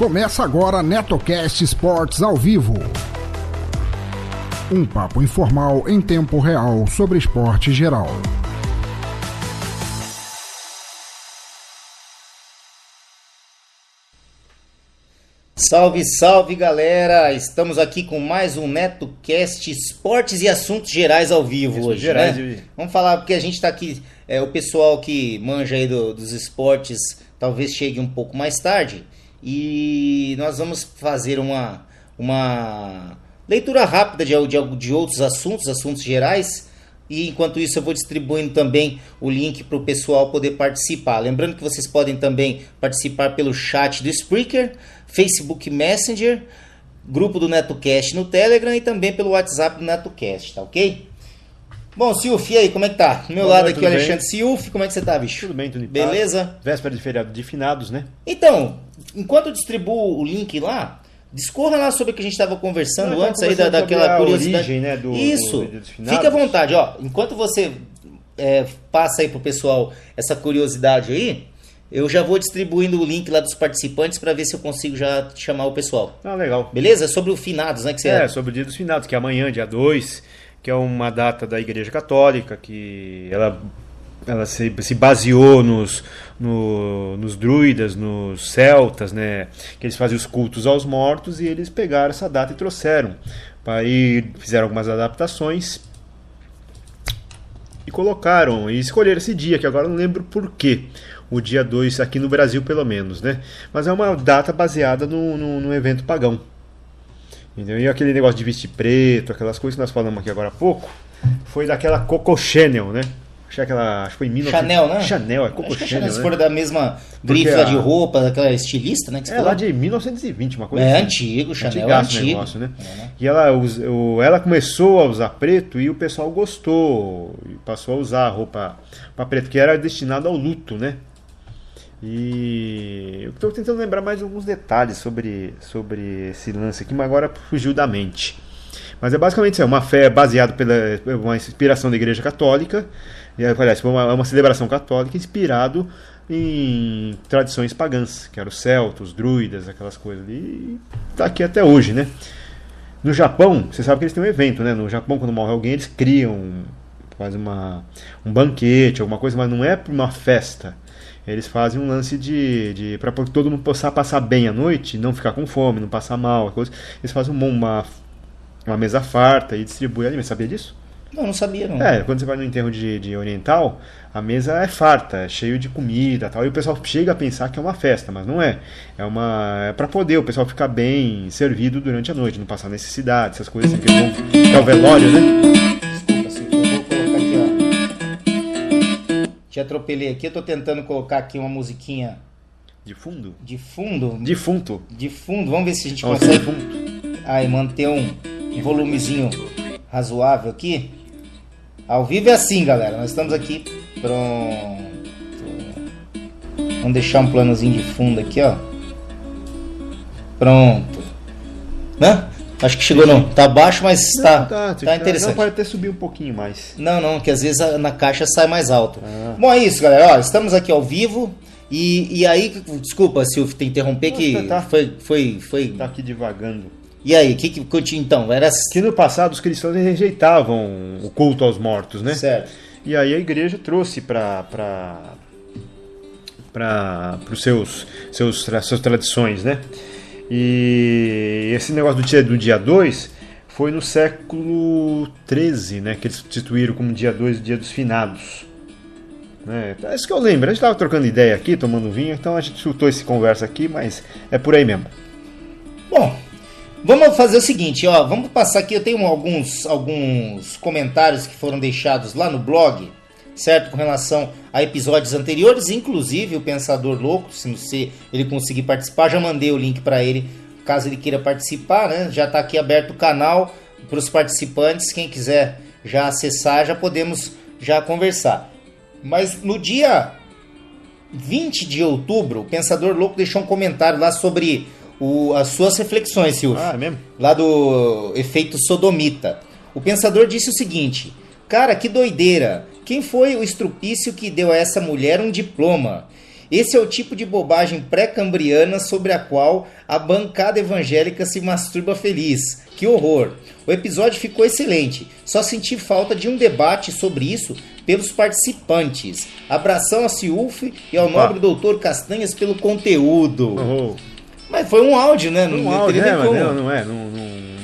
Começa agora NetoCast Esportes ao vivo. Um papo informal em tempo real sobre esporte geral. Salve, salve galera! Estamos aqui com mais um NetoCast Esportes e Assuntos Gerais ao vivo hoje, gerais, né? Vamos falar porque a gente está aqui, o pessoal que manja aí dos esportes talvez chegue um pouco mais tarde e nós vamos fazer uma leitura rápida de outros assuntos gerais. E enquanto isso eu vou distribuindo também o link para o pessoal poder participar. Lembrando que vocês podem também participar pelo chat do Spreaker, Facebook Messenger, grupo do NetoCast no Telegram e também pelo WhatsApp do NetoCast, tá ok? Bom, Silf, e aí, como é que tá? Do meu lado aqui o Alexandre Silf, como é que você tá, bicho? Tudo bem, tudo em paz. Beleza? Véspera de feriado de finados, né? Então, enquanto eu distribuo o link lá, discorra lá sobre o que a gente estava conversando antes aí daquela curiosidade. Origem, né, Isso, fique à vontade, ó. Enquanto você passa aí pro pessoal essa curiosidade aí, eu já vou distribuindo o link lá dos participantes para ver se eu consigo já chamar o pessoal. Ah, legal. Beleza? Sobre o finados, né? Que sobre o dia dos finados, que é amanhã, dia 2, que é uma data da Igreja Católica, que ela se baseou nos druidas, nos celtas, né? Que eles faziam os cultos aos mortos e eles pegaram essa data e trouxeram. Aí fizeram algumas adaptações e colocaram, e escolheram esse dia, que agora eu não lembro por quê. O dia 2 aqui no Brasil, pelo menos, né? Mas é uma data baseada no evento pagão. Entendeu? E aquele negócio de vestir preto, aquelas coisas que nós falamos aqui agora há pouco, foi daquela Coco Chanel, né? Acho que foi em 19... Chanel, né? Chanel, Coco Chanel, né? Se for da mesma grife de roupa, daquela estilista, né? Que lá de 1920, uma coisa assim. Antigo, Chanel é antigo. Negócio, né? E ela começou a usar preto e o pessoal gostou, e passou a usar a roupa preto, que era destinada ao luto, né? E eu estou tentando lembrar mais alguns detalhes sobre esse lance aqui, mas agora fugiu da mente. Mas é basicamente isso, é uma fé baseada pela uma inspiração da Igreja Católica, e, aliás, foi uma celebração católica inspirado em tradições pagãs, que eram os celtas, os druidas, aquelas coisas ali, e está aqui até hoje, né? No Japão, você sabe que eles têm um evento, né? No Japão, quando morre alguém, eles fazem um banquete, alguma coisa, mas não é uma festa. Eles fazem um lance para todo mundo possa passar bem a noite, não ficar com fome, não passar mal, coisa. Eles fazem uma mesa farta e distribuem alimentos. Sabia disso? Não sabia, não. Quando você vai no enterro de oriental, a mesa é farta, é cheio de comida, tal, e o pessoal chega a pensar que é uma festa, mas não é. É para poder o pessoal ficar bem servido durante a noite, não passar necessidade, essas coisas assim, que é o velório, né? Te atropelei aqui, eu tô tentando colocar aqui uma musiquinha de fundo? Defunto. Vamos ver se a gente consegue manter um volumezinho razoável aqui. Ao vivo é assim, galera. Nós estamos aqui. Pronto. Vamos deixar um planozinho de fundo aqui, ó. Pronto. Né? Acho que chegou não. Tá baixo, mas tá interessante. Não, pode até subir um pouquinho mais. Não, que às vezes na caixa sai mais alto. Bom, é isso, galera. Ó, estamos aqui ao vivo. E aí, desculpa, Silvio, te interromper, foi... Tá aqui divagando. E aí, o que continua então? Que no passado os cristãos rejeitavam o culto aos mortos, né? Certo. E aí a igreja trouxe para os suas tradições, né? E esse negócio do dia 2 foi no século XIII, né, que eles instituíram como dia 2 o dia dos finados. É isso que eu lembro. A gente estava trocando ideia aqui, tomando vinho, então a gente chutou essa conversa aqui, mas é por aí mesmo. Bom, vamos fazer o seguinte, ó, vamos passar aqui, eu tenho alguns comentários que foram deixados lá no blog, certo? Com relação a episódios anteriores, inclusive o Pensador Louco, se ele conseguir participar, já mandei o link para ele, caso ele queira participar, né? Já está aqui aberto o canal para os participantes, quem quiser já acessar, já podemos já conversar. Mas no dia 20 de outubro, o Pensador Louco deixou um comentário lá sobre as suas reflexões, Silvio. Ah, é mesmo? Lá do efeito sodomita. O Pensador disse o seguinte: cara, que doideira! Quem foi o estrupício que deu a essa mulher um diploma? Esse é o tipo de bobagem pré-cambriana sobre a qual a bancada evangélica se masturba feliz. Que horror! O episódio ficou excelente. Só senti falta de um debate sobre isso pelos participantes. Abração a Ciúfe e ao nobre doutor Castanhas pelo conteúdo. Mas foi um áudio, né? Um áudio,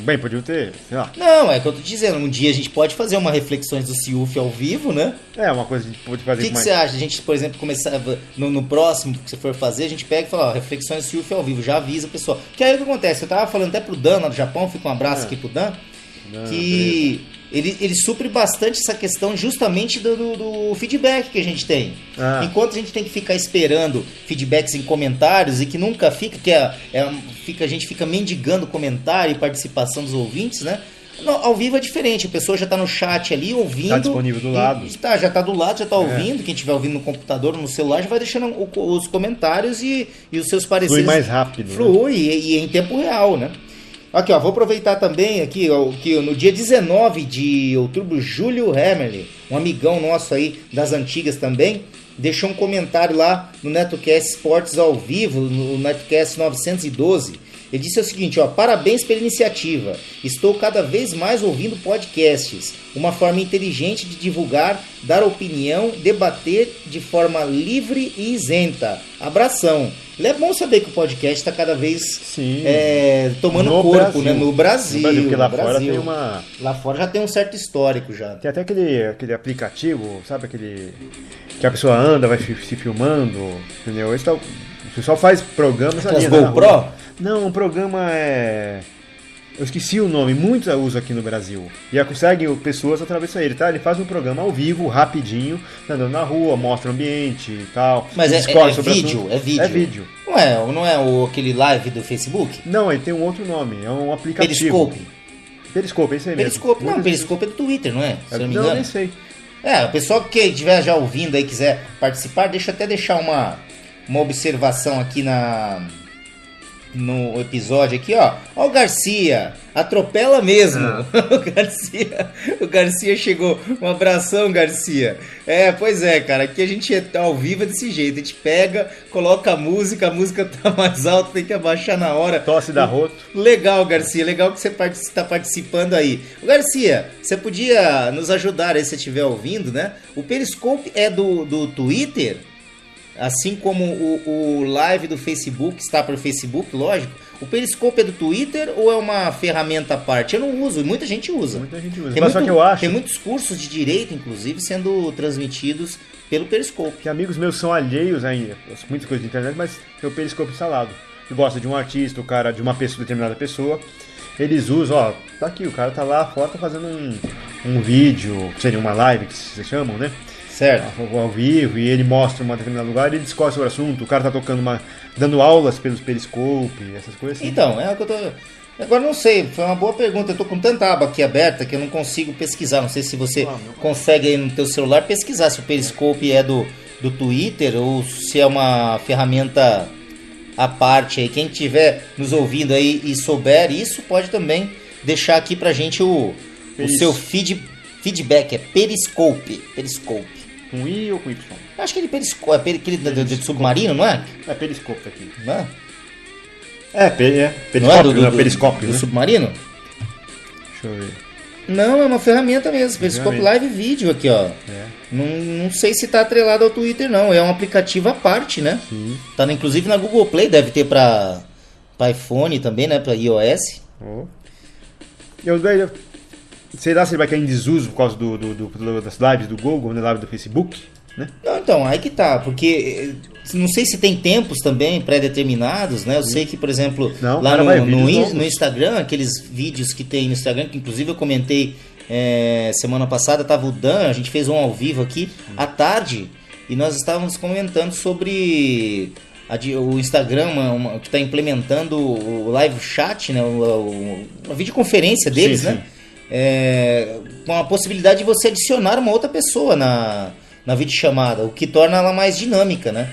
bem, podia ter, sei lá. Não, é o que eu tô dizendo. Um dia a gente pode fazer uma reflexões do Ciúfe ao vivo, né? É, uma coisa que a gente pode fazer. O que você acha? A gente, por exemplo, começar no próximo que você for fazer, a gente pega e fala, ó, reflexões do Ciúfe ao vivo, já avisa o pessoal. Que aí o que acontece? Eu tava falando até pro Dan lá do Japão, fica um abraço aqui pro Dan, que ele supre bastante essa questão justamente do feedback que a gente tem. Enquanto a gente tem que ficar esperando feedbacks em comentários e que nunca fica, a gente fica mendigando comentário e participação dos ouvintes, né? Ao vivo é diferente, a pessoa já está no chat ali ouvindo. Está disponível do lado. Já está do lado, já está ouvindo. Quem estiver ouvindo no computador ou no celular já vai deixando os comentários e os seus pareceres. Flui mais rápido. Flui, né? e em tempo real, né? Aqui, ó, vou aproveitar também aqui, ó, que no dia 19 de outubro, Júlio Hammerly, um amigão nosso aí das antigas também, deixou um comentário lá no NetoCast Esportes ao vivo, no NetoCast 912. Ele disse o seguinte, ó, parabéns pela iniciativa. Estou cada vez mais ouvindo podcasts, uma forma inteligente de divulgar, dar opinião, debater de forma livre e isenta. Abração. É bom saber que o podcast está cada vez tomando corpo, né? No Brasil. Porque lá fora tem uma... Lá fora já tem um certo histórico já. Tem até aquele aplicativo, sabe aquele... Que a pessoa anda, vai se filmando, entendeu? O pessoal faz programas... As GoPro? Não, um programa eu esqueci o nome, muitos usam aqui no Brasil. E conseguem pessoas através dele, tá? Ele faz um programa ao vivo, rapidinho, andando na rua, mostra o ambiente e tal. Mas é vídeo? É vídeo. É vídeo. Não é aquele live do Facebook? Não, ele tem um outro nome, é um aplicativo. Periscope, esse aí mesmo. Periscope é do Twitter, não é? Se eu não me engano. Não, nem sei. O pessoal que estiver já ouvindo aí, quiser participar, deixa eu até deixar uma observação aqui no episódio aqui, ó. Ó o Garcia, atropela mesmo. O Garcia chegou. Um abração, Garcia. Pois é, cara, aqui a gente é ao vivo desse jeito. A gente pega, coloca a música tá mais alta, tem que abaixar na hora. Tosse da roto. Legal, Garcia, legal que você está participando aí. Garcia, você podia nos ajudar aí se você estiver ouvindo, né? O Periscope é do Twitter. Assim como o live do Facebook está para o Facebook, lógico. O Periscope é do Twitter ou é uma ferramenta à parte? Eu não uso, muita gente usa. Tem muitos cursos de direito, inclusive, sendo transmitidos pelo Periscope. Que amigos meus são alheios ainda, muitas coisas de internet, mas tem o Periscope instalado. Que gosta de um artista, o cara de uma determinada pessoa. Eles usam, ó, tá aqui, o cara tá lá fora, tá fazendo um vídeo, que seria uma live, que se chamam, né? Certo. Ao vivo, e ele mostra um determinado lugar e ele discorre sobre o assunto. O cara tá dando aulas pelos Periscope, essas coisas assim. Então, é o que eu tô... Agora não sei, foi uma boa pergunta. Eu tô com tanta aba aqui aberta que eu não consigo pesquisar. Não sei se você consegue aí no teu celular pesquisar se o Periscope é do Twitter ou se é uma ferramenta à parte aí. Quem estiver nos ouvindo aí e souber isso, pode também deixar aqui pra gente o seu feedback. É Periscope. Com I ou com Y? Acho que ele Periscope, aquele de submarino, não é? É Periscope aqui. Não é? Periscope, não é Periscope, do né? submarino? Deixa eu ver. Não, é uma ferramenta mesmo. Periscope Live Vídeo aqui, ó. Não sei se tá atrelado ao Twitter, não. É um aplicativo à parte, né? Sim. Tá inclusive na Google Play, deve ter pra iPhone também, né? Pra iOS. Sei lá se ele vai cair em desuso por causa das lives do Google, né, live do Facebook, né? Não, então, aí que tá, porque não sei se tem tempos também pré-determinados, né? Eu sei que, por exemplo, lá no Instagram, aqueles vídeos que tem no Instagram, que inclusive eu comentei semana passada, tava o Dan, a gente fez um ao vivo aqui à tarde, e nós estávamos comentando sobre o Instagram que está implementando o live chat, né? A videoconferência deles, sim. Né? Com a possibilidade de você adicionar uma outra pessoa na videochamada, o que torna ela mais dinâmica, né?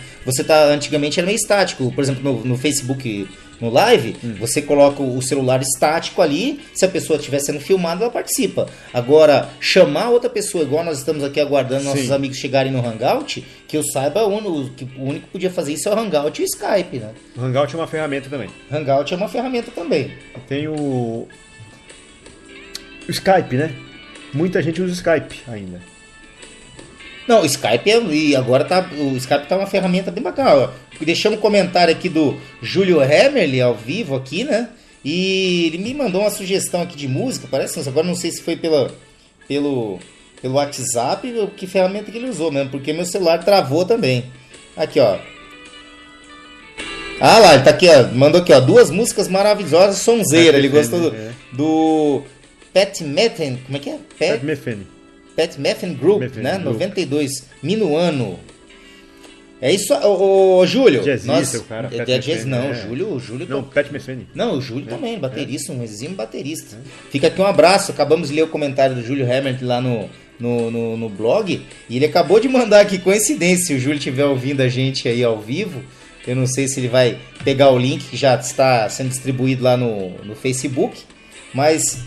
Antigamente era meio estático, por exemplo, no Facebook no live, você coloca o celular estático ali, se a pessoa estiver sendo filmada, ela participa. Agora, chamar outra pessoa, igual nós estamos aqui aguardando nossos amigos chegarem no Hangout, que eu saiba, o único que podia fazer isso é o Hangout e o Skype, né? O Hangout é uma ferramenta também. Hangout é uma ferramenta também. Tem o Skype, né? Muita gente usa o Skype ainda. Não, o Skype o Skype tá uma ferramenta bem bacana. Deixamos um comentário aqui do Júlio Hammerly ao vivo aqui, né? E ele me mandou uma sugestão aqui de música, parece, agora não sei se foi pelo WhatsApp, que ferramenta que ele usou mesmo, porque meu celular travou também. Aqui, ó. Ah lá, ele tá aqui, ó, mandou aqui, ó, 2 músicas maravilhosas, sonzeira, ele gostou do Pat Metheny, como é que é? Pat Metheny. Pat Metheny Group, né? 92, Minuano. É isso, ô Júlio. Jazzista, o cara. Júlio. Não, Pat Metheny. Não, o Júlio também, baterista, um exímio baterista. Fica aqui um abraço, acabamos de ler o comentário do Júlio Hammer lá no blog, e ele acabou de mandar aqui, coincidência, se o Júlio estiver ouvindo a gente aí ao vivo, eu não sei se ele vai pegar o link que já está sendo distribuído lá no Facebook, mas...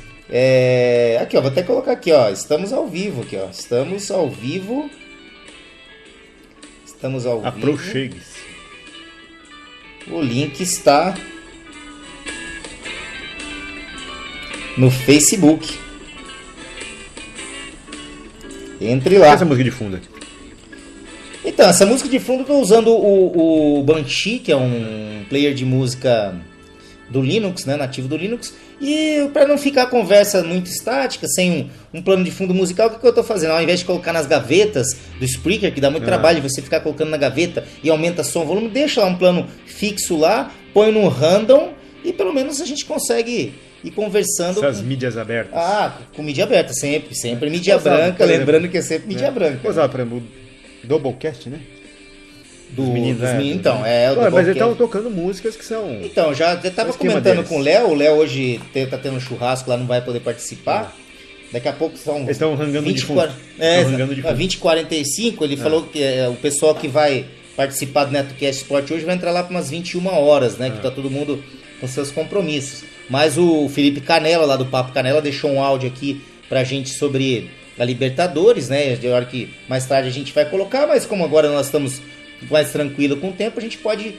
aqui, ó, vou até colocar aqui, ó, estamos ao vivo aqui, ó, estamos ao vivo. Aproxegue-se. O link está no Facebook. Entre lá. Essa música de fundo aqui. Então, essa música de fundo eu tô usando o Banshee, que é um player de música do Linux, né, nativo do Linux, e para não ficar a conversa muito estática, sem um plano de fundo musical, o que eu estou fazendo? Ao invés de colocar nas gavetas do Spreaker, que dá muito trabalho você ficar colocando na gaveta e aumenta som, volume, deixa lá um plano fixo lá, põe no random e pelo menos a gente consegue ir conversando. Essas mídias abertas. Com mídia aberta, sempre mídia branca, lembrando que é sempre mídia branca. Vou usar, por exemplo, o Doublecast, né? Dos meninos, então, mas eles estavam tocando músicas que são... Então, já estava comentando com o Léo hoje tá tendo um churrasco lá, não vai poder participar. Daqui a pouco são... Eles estão rangando de fundo. 20h45, ele falou que o pessoal que vai participar do NetoCast Sport hoje vai entrar lá para umas 21 horas, né? Que tá todo mundo com seus compromissos. Mas o Felipe Canella, lá do Papo Canella, deixou um áudio aqui pra gente sobre a Libertadores, né? De hora que mais tarde a gente vai colocar, mas como agora nós estamos mais tranquilo com o tempo, a gente pode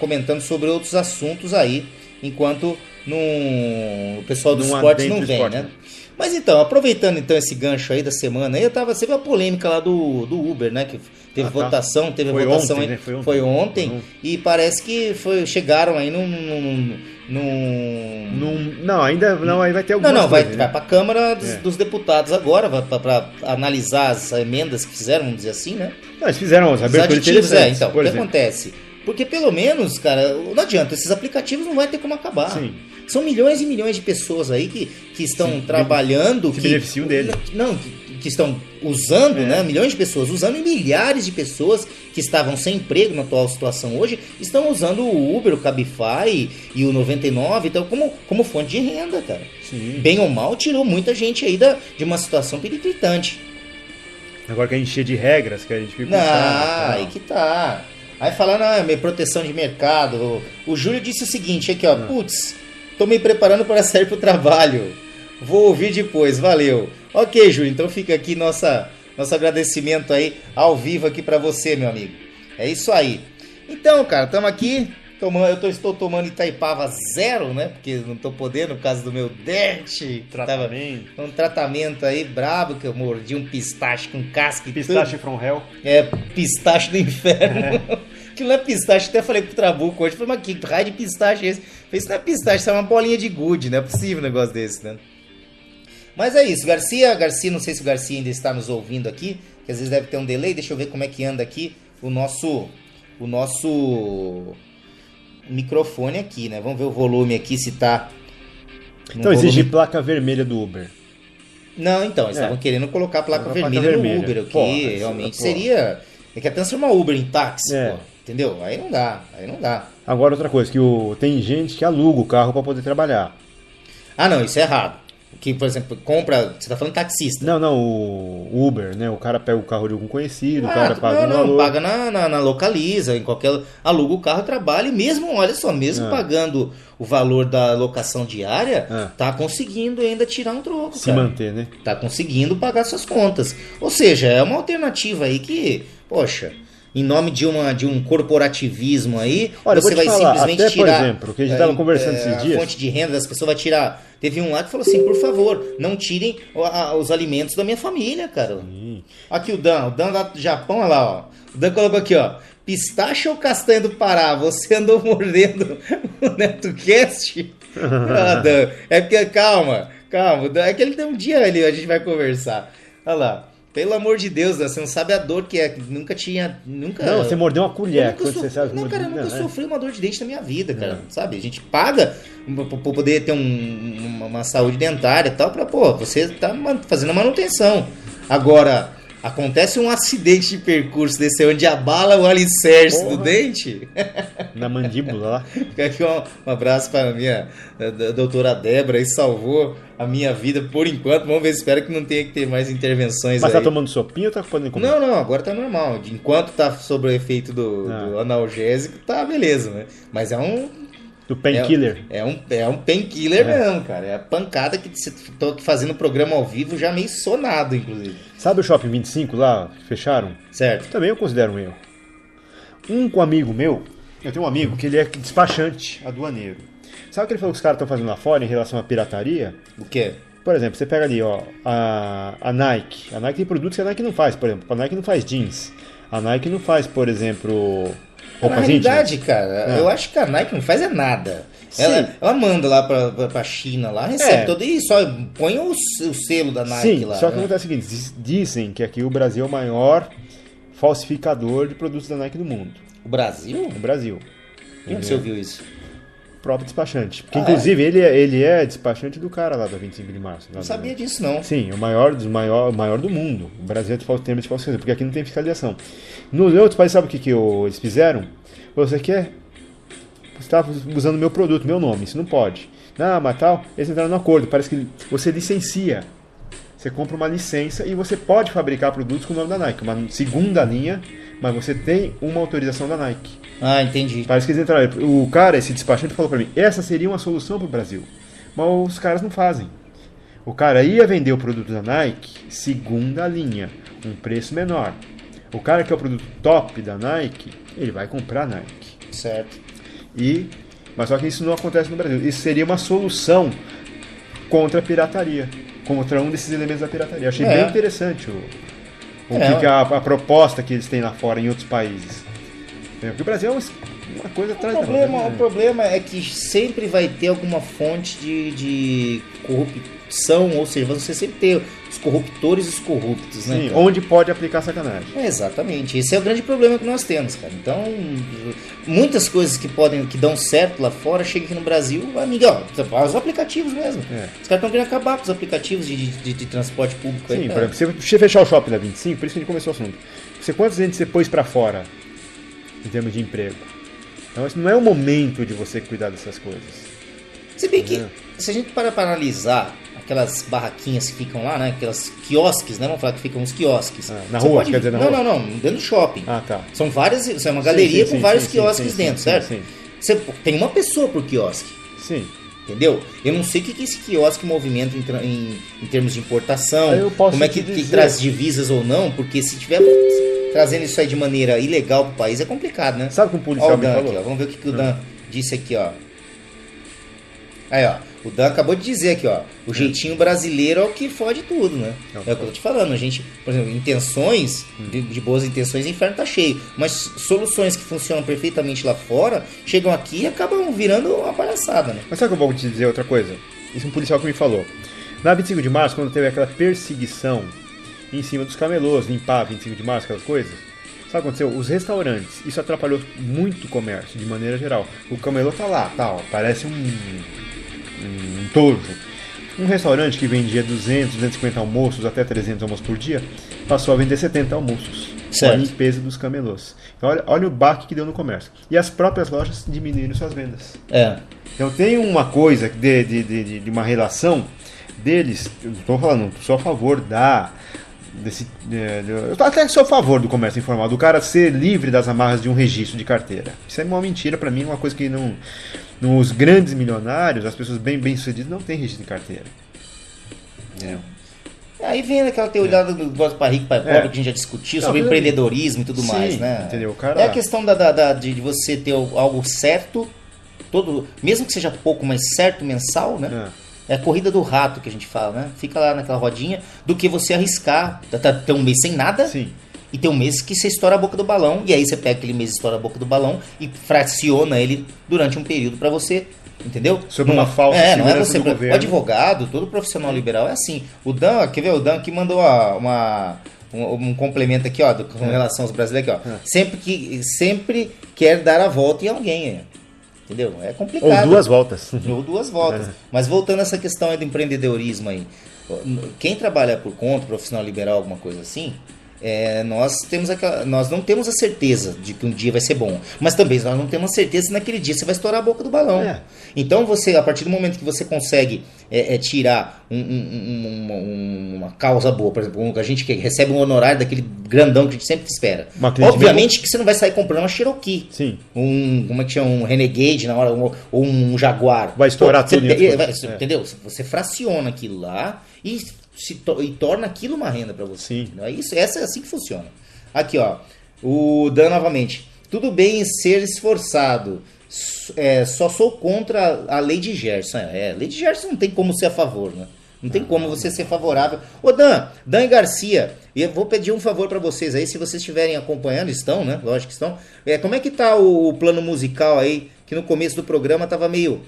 comentando sobre outros assuntos aí, enquanto o pessoal do esporte não vem, né? Mas então, aproveitando então esse gancho aí da semana, aí você viu a polêmica lá do Uber, né? Que teve votação, foi ontem, e parece que chegaram aí Não, ainda não, aí vai ter algumas vai para a Câmara dos Deputados agora, para analisar as emendas que fizeram, vamos dizer assim, né? Não, eles fizeram as aberturas interessantes. Então, o que acontece? Porque pelo menos, cara, não adianta, esses aplicativos não vai ter como acabar. Sim. São milhões e milhões de pessoas aí que estão trabalhando, que beneficiam dele. Que estão usando, né? Milhões de pessoas usando, e milhares de pessoas que estavam sem emprego na atual situação hoje estão usando o Uber, o Cabify e o 99 então, como fonte de renda, cara. Sim. Bem ou mal, tirou muita gente aí de uma situação periclitante. Agora que a gente cheia de regras, que a gente fica aí que tá. Aí falando, minha proteção de mercado. O Júlio disse o seguinte aqui, ó. Putz, tô me preparando para sair pro trabalho. Vou ouvir depois, valeu. Ok, Júlio, então fica aqui nosso agradecimento aí ao vivo aqui para você, meu amigo. É isso aí. Então, cara, estamos aqui. Estou tomando Itaipava 0, né? Porque não estou podendo, por causa do meu dente. Tratamento. Um tratamento aí brabo, que eu mordi um pistache com casca e pistache from hell. Pistache do inferno. Aquilo não é pistache, até falei pro Trabuco hoje. Falei, mas que raio de pistache é esse? Isso não é pistache, isso é uma bolinha de gude, não é possível um negócio desse, né? Mas é isso, Garcia, não sei se o Garcia ainda está nos ouvindo aqui, que às vezes deve ter um delay, deixa eu ver como é que anda aqui o nosso microfone aqui, né? Vamos ver o volume aqui, se tá... Então exige placa vermelha do Uber. Não, então, eles estavam querendo colocar a placa vermelha no Uber, o que realmente seria... É que é transformar o Uber em táxi, pô, entendeu? Aí não dá. Agora outra coisa, tem gente que aluga o carro para poder trabalhar. Ah, não, isso é errado. Que, por exemplo, compra... Você tá falando taxista. Não, o Uber, né? O cara pega o carro de algum conhecido, o cara paga um valor. Paga na Localiza, em qualquer... Aluga o carro, trabalha e mesmo, olha só, pagando o valor da locação diária, tá conseguindo ainda tirar um troco, Se manter, né? Tá conseguindo pagar suas contas. Ou seja, é uma alternativa aí que, poxa... Em nome de um corporativismo aí, olha, você vai simplesmente até, tirar... por exemplo, o que a gente estava conversando esses dias... A fonte de renda das pessoas vai tirar... Teve um lá que falou assim, por favor, não tirem os alimentos da minha família, cara. Aqui o Dan lá do Japão, olha lá, ó. O Dan colocou aqui, ó. Pistache ou castanha do Pará? Você andou mordendo o NetoCast? Dan, é porque, calma. É que ele tem um dia ali, a gente vai conversar. Olha lá. Pelo amor de Deus, você não sabe a dor que é. Nunca. Não, você mordeu uma colher. Você sabe, eu nunca sofri uma dor de dente na minha vida, cara. Sabe? A gente paga pra poder ter uma saúde dentária e tal, pra, você tá fazendo a manutenção. Agora, acontece um acidente de percurso desse onde abala o alicerce do dente. Na mandíbula lá. Aqui um abraço para a minha doutora Débora, aí salvou a minha vida por enquanto. Vamos ver, espero que não tenha que ter mais intervenções. Mas aí. tá tomando sopinho ou tá podendo comer? Não, agora tá normal. Enquanto tá sob o efeito do analgésico, tá beleza, né? Mas é um... Do painkiller. É um painkiller mesmo, cara. É a pancada que tô aqui fazendo o programa ao vivo já meio sonado, inclusive. Sabe o Shopping 25 lá? Fecharam? Certo. Também eu considero um erro. Um amigo meu, eu tenho um amigo que ele é despachante aduaneiro. Sabe o que ele falou que os caras estão fazendo lá fora em relação à pirataria? O quê? Por exemplo, você pega ali, ó, a Nike. A Nike tem produtos que a Nike não faz, por exemplo. A Nike não faz jeans. A Nike não faz, por exemplo... Na realidade, cara, eu acho que a Nike não faz nada. Ela manda lá pra China, lá, recebe todo e só põe o selo da Nike lá. Só que acontece o seguinte, dizem que aqui o Brasil é o maior falsificador de produtos da Nike do mundo. O Brasil? O Brasil. Como você ouviu isso? O próprio despachante. Porque, inclusive, ele é despachante do cara lá da 25 de março. Não sabia disso, não. Sim, o maior do mundo. O Brasil é termo de falsificação, porque aqui não tem fiscalização. Nos outros países, sabe o que eles fizeram? Você quer? Você está usando meu produto, meu nome, isso não pode. Não, mas tal, eles entraram no acordo. Parece que você licencia. Você compra uma licença e você pode fabricar produtos com o nome da Nike. Uma segunda linha, mas você tem uma autorização da Nike. Ah, entendi. Parece que eles entraram. O cara, esse despachante, falou para mim, essa seria uma solução para o Brasil. Mas os caras não fazem. O cara ia vender o produto da Nike, segunda linha, um preço menor. O cara que é o produto top da Nike, ele vai comprar a Nike. Certo. Mas só que isso não acontece no Brasil. Isso seria uma solução contra a pirataria. Contra um desses elementos da pirataria. Eu achei bem interessante a proposta que eles têm lá fora em outros países. Porque o Brasil é uma coisa atrás da outra. O problema é que sempre vai ter alguma fonte de corrupção, ou seja, você sempre tem os corruptores e os corruptos, né? Sim, onde pode aplicar sacanagem. Exatamente, esse é o grande problema que nós temos, cara. Então, muitas coisas que dão certo lá fora, chega aqui no Brasil, amigão, os aplicativos mesmo. Os caras estão querendo acabar com os aplicativos de transporte público. Sim, por exemplo, se você fechar o shopping da 25, por isso que a gente começou o assunto. Quantos gente você pôs pra fora em termos de emprego? Então, esse não é o momento de você cuidar dessas coisas. Se bem que, se a gente para analisar aquelas barraquinhas que ficam lá, né? Aquelas quiosques, né? Vamos falar que ficam uns quiosques. Na rua, quer dizer, na rua? Não, dentro do shopping. Ah, tá. São várias, é uma galeria com vários quiosques dentro, certo? Sim. Você tem uma pessoa por quiosque. Sim. Entendeu? Eu não sei o que esse quiosque movimenta em termos de importação, como é que traz divisas ou não, porque se tiver trazendo isso aí de maneira ilegal pro país é complicado, né? Sabe como o policial me falou? Aqui, ó. Vamos ver o que o Dan disse aqui, ó. Aí, ó. O Dan acabou de dizer aqui, ó. O jeitinho brasileiro é o que fode tudo, né? É o que eu tô te falando. A gente, por exemplo, intenções, de boas intenções, o inferno tá cheio. Mas soluções que funcionam perfeitamente lá fora, chegam aqui e acabam virando uma palhaçada, né? Mas sabe que eu vou te dizer outra coisa? Isso é um policial que me falou. Na 25 de março, quando teve aquela perseguição em cima dos camelôs, limpar 25 de março, aquelas coisas... Sabe o que aconteceu? Os restaurantes, isso atrapalhou muito o comércio, de maneira geral. O camelô tá lá, parece um tojo. Um restaurante que vendia 200, 250 almoços, até 300 almoços por dia, passou a vender 70 almoços. Com a limpeza dos camelôs. Então, olha o baque que deu no comércio. E as próprias lojas diminuíram suas vendas. Então tem uma coisa de uma relação deles, eu estou falando, sou a favor eu até sou a favor do comércio informal, do cara ser livre das amarras de um registro de carteira. Isso é uma mentira para mim, uma coisa que não, os grandes milionários, as pessoas bem sucedidas, não têm registro de carteira. Entendeu? Aí vem aquela teoria do voto para rico, para pobre, que a gente já discutiu, sobre empreendedorismo e tudo mais, né? Entendeu? Cara... É a questão de você ter algo certo, mesmo que seja pouco, mas certo mensal, né? É a corrida do rato que a gente fala, né? Fica lá naquela rodinha, do que você arriscar, ter um mês sem nada, e ter um mês que você estoura a boca do balão, e aí você pega aquele mês e estoura a boca do balão e fraciona ele durante um período para você, entendeu? Sobre uma falsa segurança não é você, do governo. O advogado, todo profissional liberal é assim. O Dan, quer ver? O Dan que mandou um complemento aqui, ó, com relação aos brasileiros aqui, ó. Sempre quer dar a volta em alguém, entendeu? É complicado. Ou duas voltas. Mas voltando a essa questão aí do empreendedorismo aí, quem trabalha por conta, profissional liberal, alguma coisa assim, nós não temos a certeza de que um dia vai ser bom, mas também nós não temos a certeza se naquele dia você vai estourar a boca do balão. Então você, a partir do momento que você consegue tirar uma causa boa, por exemplo, a gente que recebe um honorário daquele grandão que a gente sempre espera, obviamente que você não vai sair comprando uma Cherokee, como é que chama, um Renegade na hora, ou um Jaguar, vai estourar tudo, entendeu? Você fraciona aquilo lá e torna aquilo uma renda para você. É assim que funciona. Aqui, ó, o Dan novamente. Tudo bem em ser esforçado. Só sou contra a lei de Gerson. A lei de Gerson não tem como ser a favor, né? Não tem como você ser favorável. Ô Dan e Garcia, eu vou pedir um favor para vocês aí, se vocês estiverem acompanhando, estão, né? Lógico que estão. Como é que tá o plano musical aí? Que no começo do programa tava meio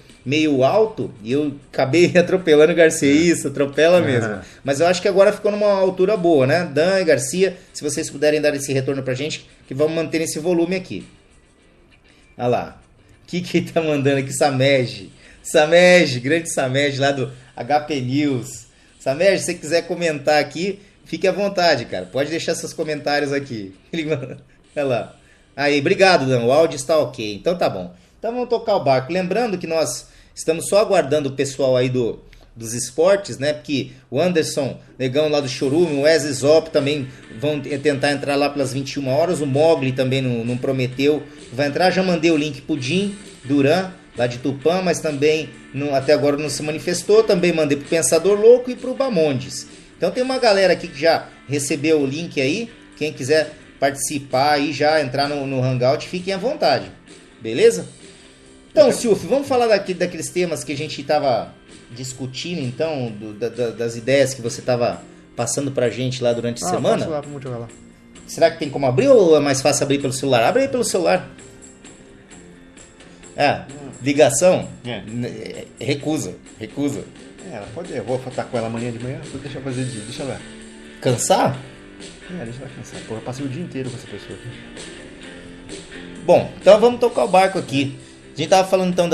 alto e eu acabei atropelando o Garcia. Isso, atropela mesmo. Mas eu acho que agora ficou numa altura boa, né? Dan e Garcia, se vocês puderem dar esse retorno pra gente, que vamos manter esse volume aqui. Olha lá. O que tá mandando aqui? Samej, grande Samej lá do HP News. Samej, se você quiser comentar aqui, fique à vontade, cara. Pode deixar seus comentários aqui. Olha lá. Aí, obrigado, Dan. O áudio está ok. Então tá bom. Então vamos tocar o barco. Lembrando que nós estamos só aguardando o pessoal aí dos esportes, né? Porque o Anderson, negão lá do Chorume, o Wesley Zop também vão tentar entrar lá pelas 21 horas. O Mogli também não prometeu. Vai entrar, já mandei o link pro Jim Duran, lá de Tupã, mas também até agora não se manifestou. Também mandei pro Pensador Louco e pro Bamondes. Então tem uma galera aqui que já recebeu o link aí. Quem quiser participar e já entrar no Hangout, fiquem à vontade. Beleza? Então, Silvio, vamos falar daqueles temas que a gente estava discutindo, então, das ideias que você estava passando pra gente lá durante a semana? Vamos jogar lá. Será que tem como abrir ou é mais fácil abrir pelo celular? Abre aí pelo celular. Ligação? Recusa. Ela pode, eu vou estar com ela amanhã de manhã, deixa eu fazer dia, deixa ela. Cansar? Deixa ela cansar. Pô, eu passei o dia inteiro com essa pessoa aqui. Bom, então vamos tocar o barco aqui. A gente estava falando então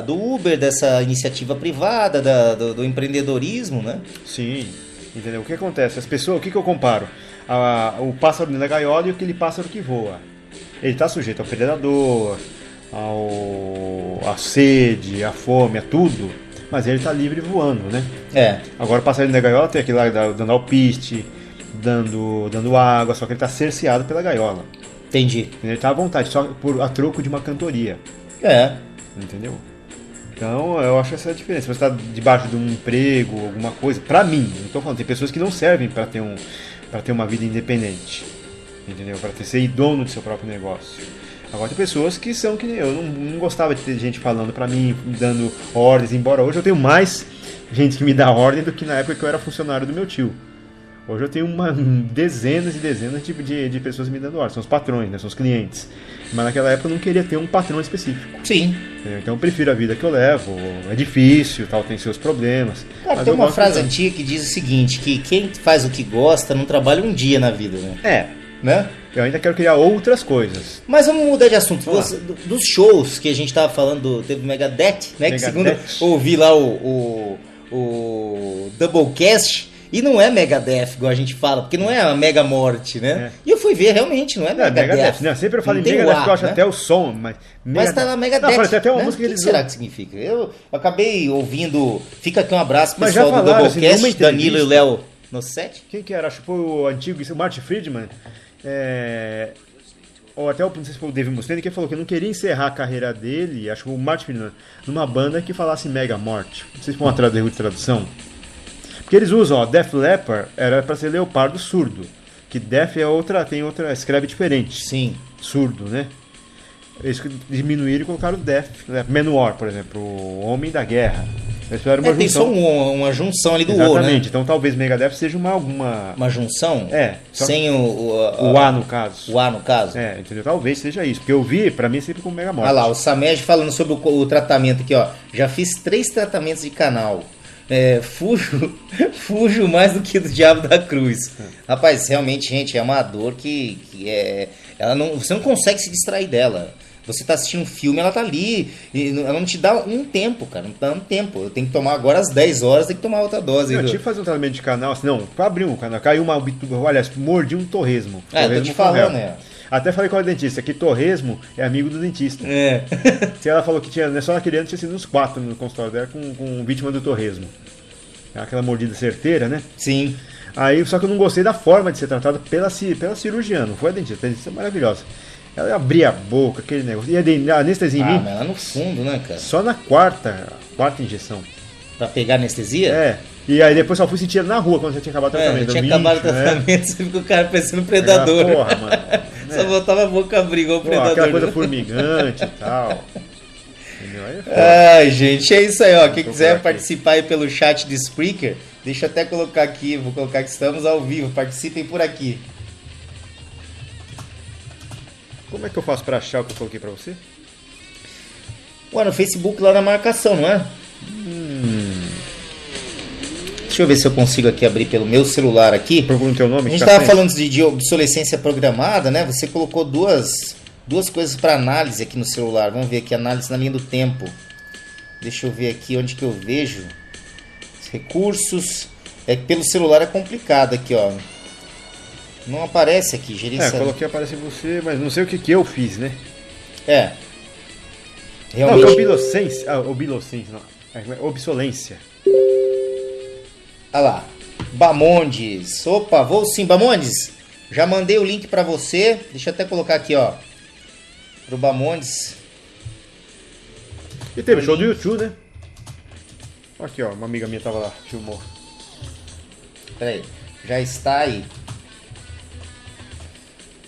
do Uber, dessa iniciativa privada, do empreendedorismo, né? Sim, entendeu? O que acontece? As pessoas, o que eu comparo? O pássaro na gaiola e aquele pássaro que voa. Ele está sujeito ao predador, à sede, à fome, a tudo, mas ele está livre voando, né? Agora o passarinho da gaiola tem aquele lá dando alpiste, dando água, só que ele está cerceado pela gaiola. Entendi. Ele está à vontade, só a troco de uma cantoria. Entendeu? Então eu acho essa a diferença. Você está debaixo de um emprego, alguma coisa. Pra mim, não estou falando, tem pessoas que não servem para ter uma vida independente, entendeu? Para ser dono do seu próprio negócio. Agora tem pessoas que são que eu não gostava de ter gente falando pra mim, dando ordens, embora hoje eu tenho mais gente que me dá ordem do que na época que eu era funcionário do meu tio. Hoje eu tenho dezenas e dezenas de pessoas me dando ordens, são os patrões, né? São os clientes. Mas naquela época eu não queria ter um patrão específico. Sim. Então eu prefiro a vida que eu levo, é difícil, tal, tem seus problemas. Cara, tem uma frase antiga que diz o seguinte, que quem faz o que gosta não trabalha um dia na vida, né? Né? Eu ainda quero criar outras coisas. Mas vamos mudar de assunto. Dos shows que a gente tava falando, teve o Megadeth, né? Que segundo eu ouvi lá o Doublecast, e não é Megadeth, igual a gente fala, porque não é a Mega Morte, né? E eu fui ver, realmente, não é Megadeth. Não, sempre eu falo em Megadeth, porque eu acho até o som, mas tá na Megadeth. Não, tem até uma né? música que será que significa? Eu acabei ouvindo. Fica aqui um abraço pro pessoal do Doublecast, assim, Danilo e o Léo no set. Quem que era? Acho que foi o antigo, o Martin Friedman. Ou até não sei se foi o Dave Mustaine, que falou que não queria encerrar a carreira dele, acho que o Martin Friedman, numa banda que falasse Mega Morte. Não sei se foi uma tradução. Porque eles usam, Def Leppard era pra ser leopardo surdo. Que Def tem outra, escreve diferente. Sim. Surdo, né? Eles diminuíram e colocaram Def. Manowar, por exemplo, o Homem da Guerra. Eles fizeram uma junção. Tem só uma junção ali do Exatamente. O, né? Então talvez Megadeth seja uma junção? Sem o A no caso. O A no caso? Entendeu? Talvez seja isso. Porque eu vi, pra mim, sempre com Mega Morte. Olha lá, o Samed falando sobre o tratamento aqui, ó. Já fiz 3 tratamentos de canal. Fujo mais do que do Diabo da Cruz. Rapaz, realmente, gente, é uma dor que você não consegue se distrair dela. Você tá assistindo um filme, ela tá ali, e ela não te dá um tempo, cara, não dá um tempo. Eu tenho que tomar agora às 10 horas, tem que tomar outra dose. Eu tive que fazer um tratamento de canal, assim, não, pra abrir um canal, caiu aliás, mordi um torresmo. Tô te falando, né? Até falei com a dentista que torresmo é amigo do dentista. Se ela falou que tinha, só naquele ano tinha sido uns 4 no consultório dela com vítima do torresmo. Aquela mordida certeira, né? Sim. Aí, só que eu não gostei da forma de ser tratado pela cirurgiã, não foi a dentista é maravilhosa. Ela abria a boca, aquele negócio. E a anestesia em mim. Mas lá no fundo, né, cara? Só na quarta injeção. Pra pegar anestesia? E aí depois só fui sentir na rua quando você tinha acabado o tratamento. Tinha acabado o tratamento, você ficou o cara parecendo um predador. Porra, mano. Só botava a boca abrir igual o predador. Aquela coisa formigante e tal. Ai, gente, é isso aí, ó. Quem quiser participar aí pelo chat de Spreaker, deixa eu até colocar aqui, vou colocar que estamos ao vivo, participem por aqui. Como é que eu faço pra achar o que eu coloquei pra você? Ué, no Facebook lá na marcação, não é? Deixa eu ver se eu consigo aqui abrir pelo meu celular aqui. Procura o teu nome. A gente tava falando de obsolescência programada, né? Você colocou duas coisas para análise aqui no celular. Vamos ver aqui, análise na linha do tempo. Deixa eu ver aqui onde que eu vejo. Recursos. É que pelo celular é complicado aqui, ó. Não aparece aqui, gerência. Coloquei aparece você, mas não sei o que eu fiz, né? Realmente. Não, obsolescência, não. Obsolência. Olha lá. Bamondes. Opa, vou sim, Bamondes. Já mandei o link para você. Deixa eu até colocar aqui, ó. Pro Bamondes. E teve show do YouTube, né? Aqui, ó, uma amiga minha tava lá, filmou. Peraí, já está aí.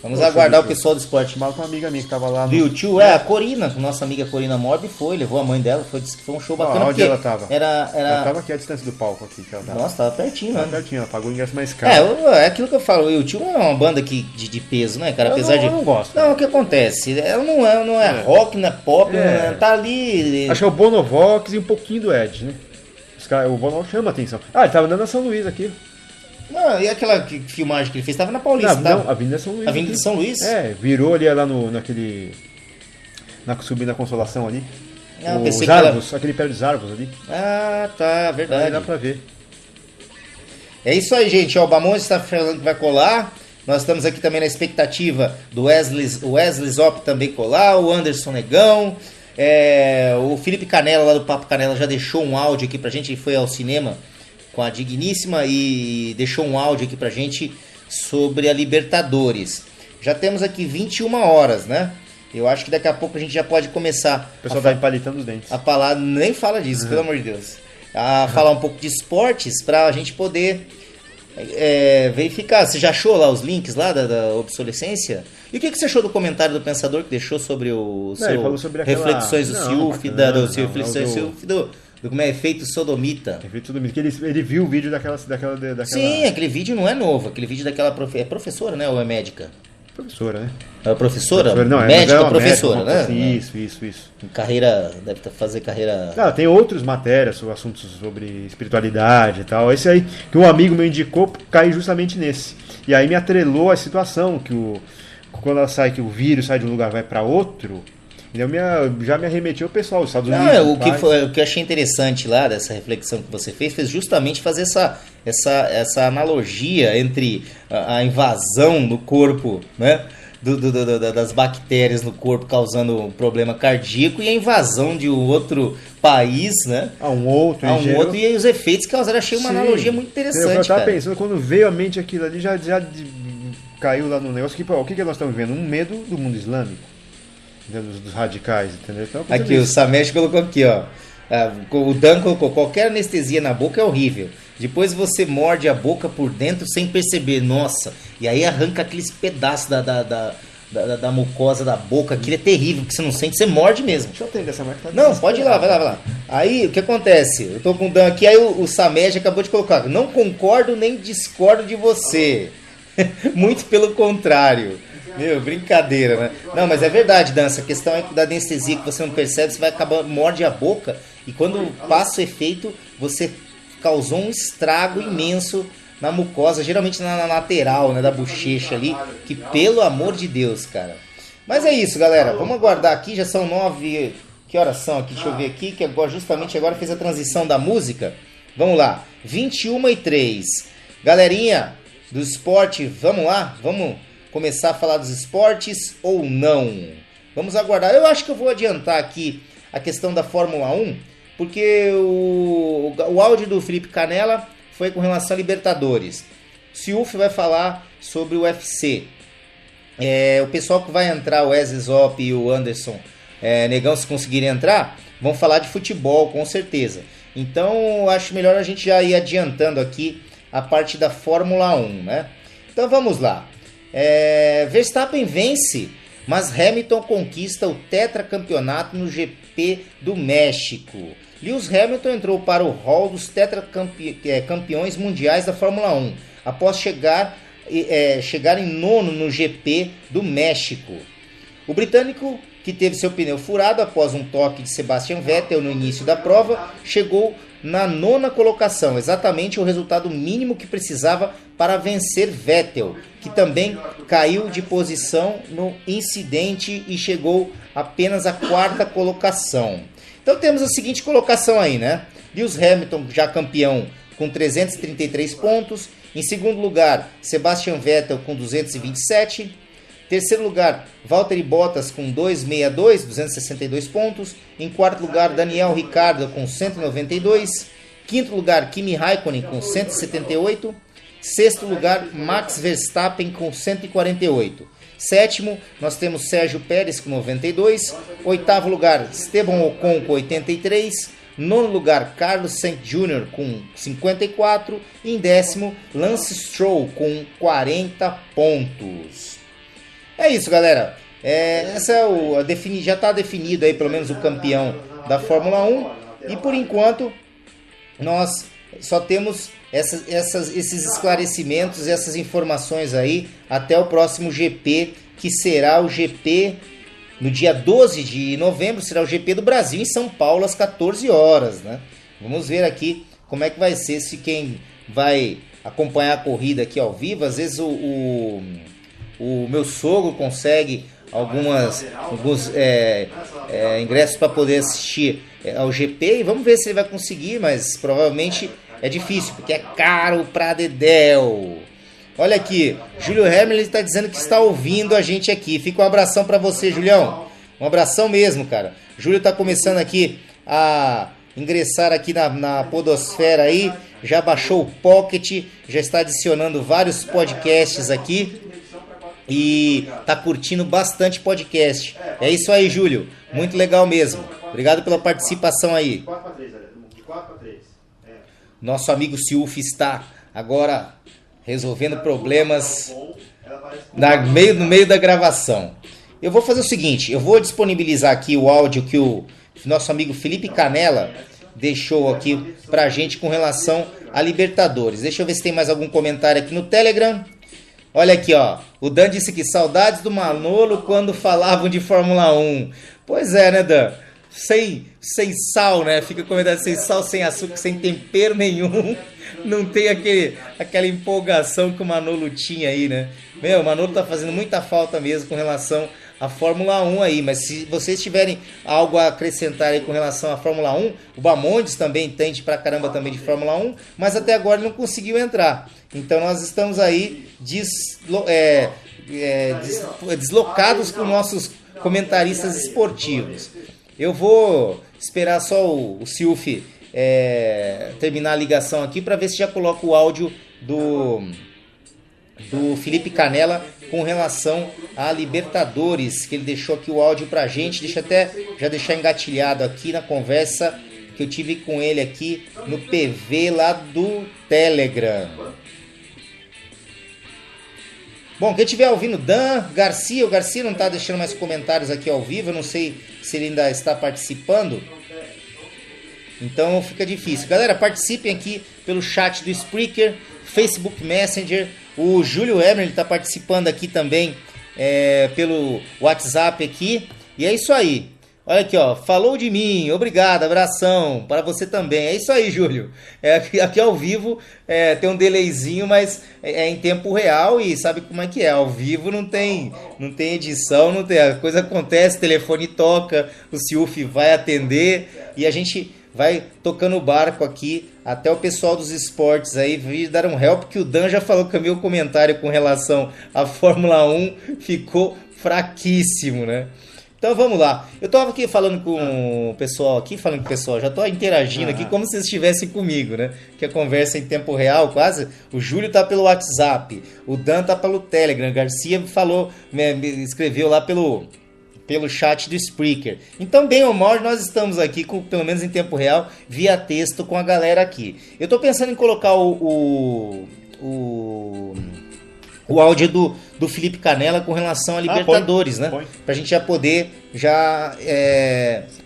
Vamos aguardar o pessoal do esporte. Mal com uma amiga minha que tava lá. Do YouTube, a Corina, nossa amiga Corina Morbi levou a mãe dela, disse que foi um show bacana. Onde ela tava? Ela tava aqui à distância do palco aqui. Que ela tava. Nossa, tava pertinho, né? Tava pertinho, ela pagou o ingresso mais caro. É aquilo que eu falo, o YouTube é uma banda de peso, né, cara? Eu não gosto. Não, o que acontece? Ela não é rock, não é pop, não tá ali. Acho que é o Bonovox e um pouquinho do Ed, né? O Bonovox chama a atenção. Ele tava andando na São Luís aqui. Não, e aquela filmagem que ele fez? Tava na Paulista, não, Avenida São Luís. Avenida São Luís? Virou ali lá subindo a Consolação ali. Pensei Arvos, aquele pé dos árvores ali. Tá, verdade. Aí dá pra ver. É isso aí, gente. O Bamondes está falando que vai colar. Nós estamos aqui também na expectativa do Wesley Zop também colar, o Anderson Negão. O Felipe Canela, lá do Papo Canela, já deixou um áudio aqui pra gente. Ele foi ao cinema com a Digníssima e deixou um áudio aqui pra gente sobre a Libertadores. Já temos aqui 21 horas, né? Eu acho que daqui a pouco a gente já pode começar. O pessoal tá empalitando os dentes. A falar, nem fala disso, pelo amor de Deus. A falar um pouco de esportes pra gente poder verificar. Você já achou lá os links lá da obsolescência? E o que você achou do comentário do Pensador que deixou sobre o seu falou sobre reflexões do Silf, do como é efeito sodomita. Efeito sodomita, que ele viu o vídeo daquela... Sim, aquele vídeo não é novo, aquele vídeo daquela professora, né, ou é médica? Professora, né? É professora? Não, médica, professora, médica, né? Isso. Carreira, deve fazer carreira... Tem outras matérias, sobre assuntos sobre espiritualidade e tal. Esse aí, que um amigo meu indicou, cai justamente nesse. E aí me atrelou a situação, que quando ela sai, que o vírus sai de um lugar e vai para outro, Já me arremeteu o pessoal dos Estados Unidos. Não, o que eu achei interessante lá dessa reflexão que você fez foi justamente fazer essa analogia entre a invasão no corpo, né? Das bactérias no corpo causando um problema cardíaco e a invasão de um outro país, né? A um outro e aí os efeitos que causaram. Achei uma analogia muito interessante. Eu tava pensando, quando veio à mente aquilo ali, já caiu lá no negócio. O que nós estamos vendo? Um medo do mundo islâmico, dos radicais, entendeu? Então, aqui, o Samesh colocou aqui, ó. O Dan colocou: qualquer anestesia na boca é horrível. Depois você morde a boca por dentro sem perceber. Nossa, e aí arranca aqueles pedaços da mucosa da boca. Aquilo é terrível, porque você não sente, você morde mesmo. Deixa eu atender essa marca. Não, pode ir lá, vai lá. Aí, o que acontece? Eu tô com o Dan aqui, aí o Samesh acabou de colocar: não concordo nem discordo de você. Muito pelo contrário. Meu, brincadeira, né? Não, mas é verdade, Dan, essa questão é da anestesia que você não percebe, você vai acabar, morde a boca e quando passa o efeito, você causou um estrago imenso na mucosa, geralmente na lateral, né, da bochecha ali, que pelo amor de Deus, cara. Mas é isso, galera, vamos aguardar aqui, já são 9, que horas são aqui? Deixa eu ver aqui, que agora, justamente agora fez a transição da música. Vamos lá, 21h03. Galerinha do esporte, vamos lá? Vamos começar a falar dos esportes ou não? Vamos aguardar. Eu acho que eu vou adiantar aqui a questão da Fórmula 1, porque o áudio do Felipe Canella foi com relação a Libertadores. O Ciuf vai falar sobre o UFC. O pessoal que vai entrar, o Wesley Zop e o Anderson Negão, se conseguirem entrar, vão falar de futebol, com certeza. Então, acho melhor a gente já ir adiantando aqui a parte da Fórmula 1, né? Então, vamos lá. Verstappen vence, mas Hamilton conquista o tetracampeonato no GP do México. Lewis Hamilton entrou para o hall dos tetracampeões mundiais da Fórmula 1, após chegar em nono no GP do México. O britânico, que teve seu pneu furado após um toque de Sebastian Vettel no início da prova, chegou na nona colocação, exatamente o resultado mínimo que precisava para vencer Vettel, que também caiu de posição no incidente e chegou apenas à quarta colocação. Então temos a seguinte colocação aí, né? Lewis Hamilton, já campeão, com 333 pontos. Em segundo lugar, Sebastian Vettel com 227. Terceiro lugar, Valtteri Bottas com 262 pontos. Em quarto lugar, Daniel Ricciardo com 192. Quinto lugar, Kimi Raikkonen com 178. Sexto lugar, Max Verstappen com 148. Sétimo, nós temos Sérgio Pérez com 92. Oitavo lugar, Esteban Ocon com 83. Nono lugar, Carlos Sainz Jr. com 54. E em décimo, Lance Stroll com 40 pontos. É isso, galera. Já está definido aí pelo menos o campeão da Fórmula 1. E por enquanto, nós só temos esses esclarecimentos, essas informações aí até o próximo GP, que será o GP no dia 12 de novembro, será o GP do Brasil em São Paulo às 14 horas, né? Vamos ver aqui como é que vai ser, se quem vai acompanhar a corrida aqui ao vivo, às vezes o meu sogro consegue alguns ingressos para poder assistir ao GP, e vamos ver se ele vai conseguir, mas provavelmente é difícil, porque é caro pra dedéu. Olha aqui, Júlio Hermelin está dizendo que está ouvindo a gente aqui. Fica um abração para você, Julião. Um abração mesmo, cara. Júlio está começando aqui a ingressar aqui na podosfera aí. Já baixou o Pocket, já está adicionando vários podcasts aqui. E tá curtindo bastante podcast. É isso aí, Júlio. Muito legal mesmo. Obrigado pela participação aí. Nosso amigo Ciuf está agora resolvendo problemas no meio da gravação. Eu vou fazer o seguinte, eu vou disponibilizar aqui o áudio que o nosso amigo Felipe Canella deixou aqui pra gente com relação a Libertadores. Deixa eu ver se tem mais algum comentário aqui no Telegram. Olha aqui, ó. O Dan disse que saudades do Manolo quando falavam de Fórmula 1. Pois é, né, Dan? Sem sal, né? Fica comentando sem sal, sem açúcar, sem tempero nenhum. Não tem aquela empolgação que o Manolo tinha aí, né? Meu, o Manolo tá fazendo muita falta mesmo com relação a Fórmula 1 aí, mas se vocês tiverem algo a acrescentar aí com relação à Fórmula 1, o Bamondes também entende pra caramba também de Fórmula 1, mas até agora ele não conseguiu entrar. Então nós estamos aí deslocados com nossos comentaristas esportivos. Eu vou esperar só o Silf terminar a ligação aqui para ver se já coloca o áudio do Felipe Canella com relação a Libertadores, que ele deixou aqui o áudio pra gente. Deixa até já deixar engatilhado aqui na conversa que eu tive com ele aqui no PV lá do Telegram. Bom, quem estiver ouvindo, Dan Garcia, o Garcia não está deixando mais comentários aqui ao vivo, eu não sei se ele ainda está participando, então fica difícil. Galera, participem aqui pelo chat do Spreaker, Facebook Messenger, o Júlio Emer está participando aqui também pelo WhatsApp aqui, e é isso aí. Olha aqui, ó, falou de mim, obrigado, abração, para você também. É isso aí, Júlio. Aqui ao vivo tem um delayzinho, mas é em tempo real e sabe como é que é. Ao vivo não tem edição, não tem, a coisa acontece, o telefone toca, o Silf vai atender e a gente vai tocando o barco aqui até o pessoal dos esportes aí vir dar um help, que o Dan já falou que o meu comentário com relação à Fórmula 1 ficou fraquíssimo, né? Então vamos lá. Eu estava aqui falando com o pessoal já estou interagindo aqui como se vocês estivessem comigo, né? Que a conversa é em tempo real quase. O Júlio tá pelo WhatsApp, o Dan tá pelo Telegram, Garcia me escreveu lá pelo chat do Spreaker. Então, bem ou mal, nós estamos aqui, pelo menos em tempo real, via texto com a galera aqui. Eu estou pensando em colocar o áudio do Felipe Canella com relação a Libertadores, né? Pra gente já poder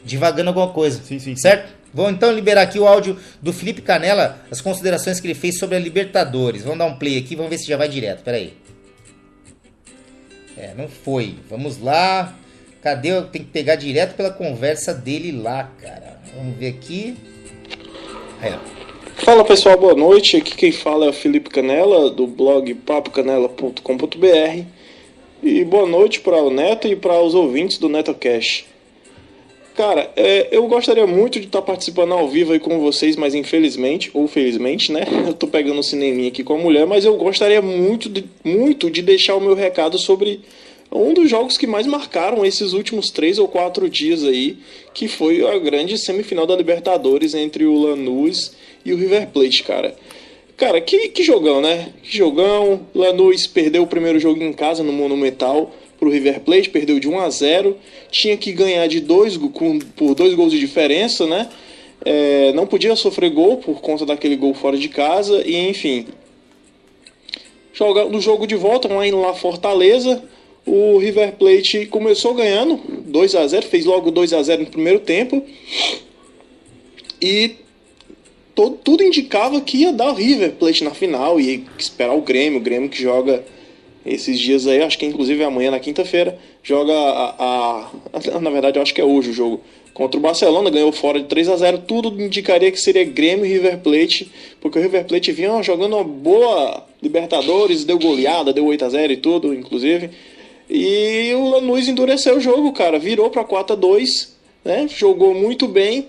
divagando alguma coisa, sim. Certo? Vou então liberar aqui o áudio do Felipe Canella, as considerações que ele fez sobre a Libertadores. Vamos dar um play aqui, vamos ver se já vai direto, peraí. Não foi, vamos lá. Cadê? Tem que pegar direto pela conversa dele lá, cara. Vamos ver aqui. Aí, ó. Fala pessoal, boa noite, aqui quem fala é o Felipe Canella, do blog papocanella.com.br, e boa noite para o Neto e para os ouvintes do NetoCast. Cara, eu gostaria muito de estar participando ao vivo aí com vocês, mas infelizmente, ou felizmente, né, eu tô pegando um cineminha aqui com a mulher, mas eu gostaria muito de deixar o meu recado sobre um dos jogos que mais marcaram esses últimos 3 ou 4 dias aí, que foi a grande semifinal da Libertadores entre o Lanús e o River Plate, cara. Cara, que jogão, né? Que jogão. Lanús perdeu o primeiro jogo em casa no Monumental pro River Plate, perdeu de 1-0. Tinha que ganhar por 2 gols de diferença, né? Não podia sofrer gol por conta daquele gol fora de casa. E enfim, no jogo de volta, lá em Fortaleza, o River Plate começou ganhando 2-0, fez logo 2-0 no primeiro tempo. E tudo indicava que ia dar o River Plate na final, e esperar o Grêmio que joga esses dias aí, acho que inclusive amanhã, na quinta-feira, joga na verdade eu acho que é hoje o jogo, contra o Barcelona, ganhou fora de 3-0, tudo indicaria que seria Grêmio e River Plate, porque o River Plate vinha jogando uma boa Libertadores, deu goleada, deu 8-0 e tudo, inclusive, e o Lanús endureceu o jogo, cara, virou para 4-2, né, jogou muito bem,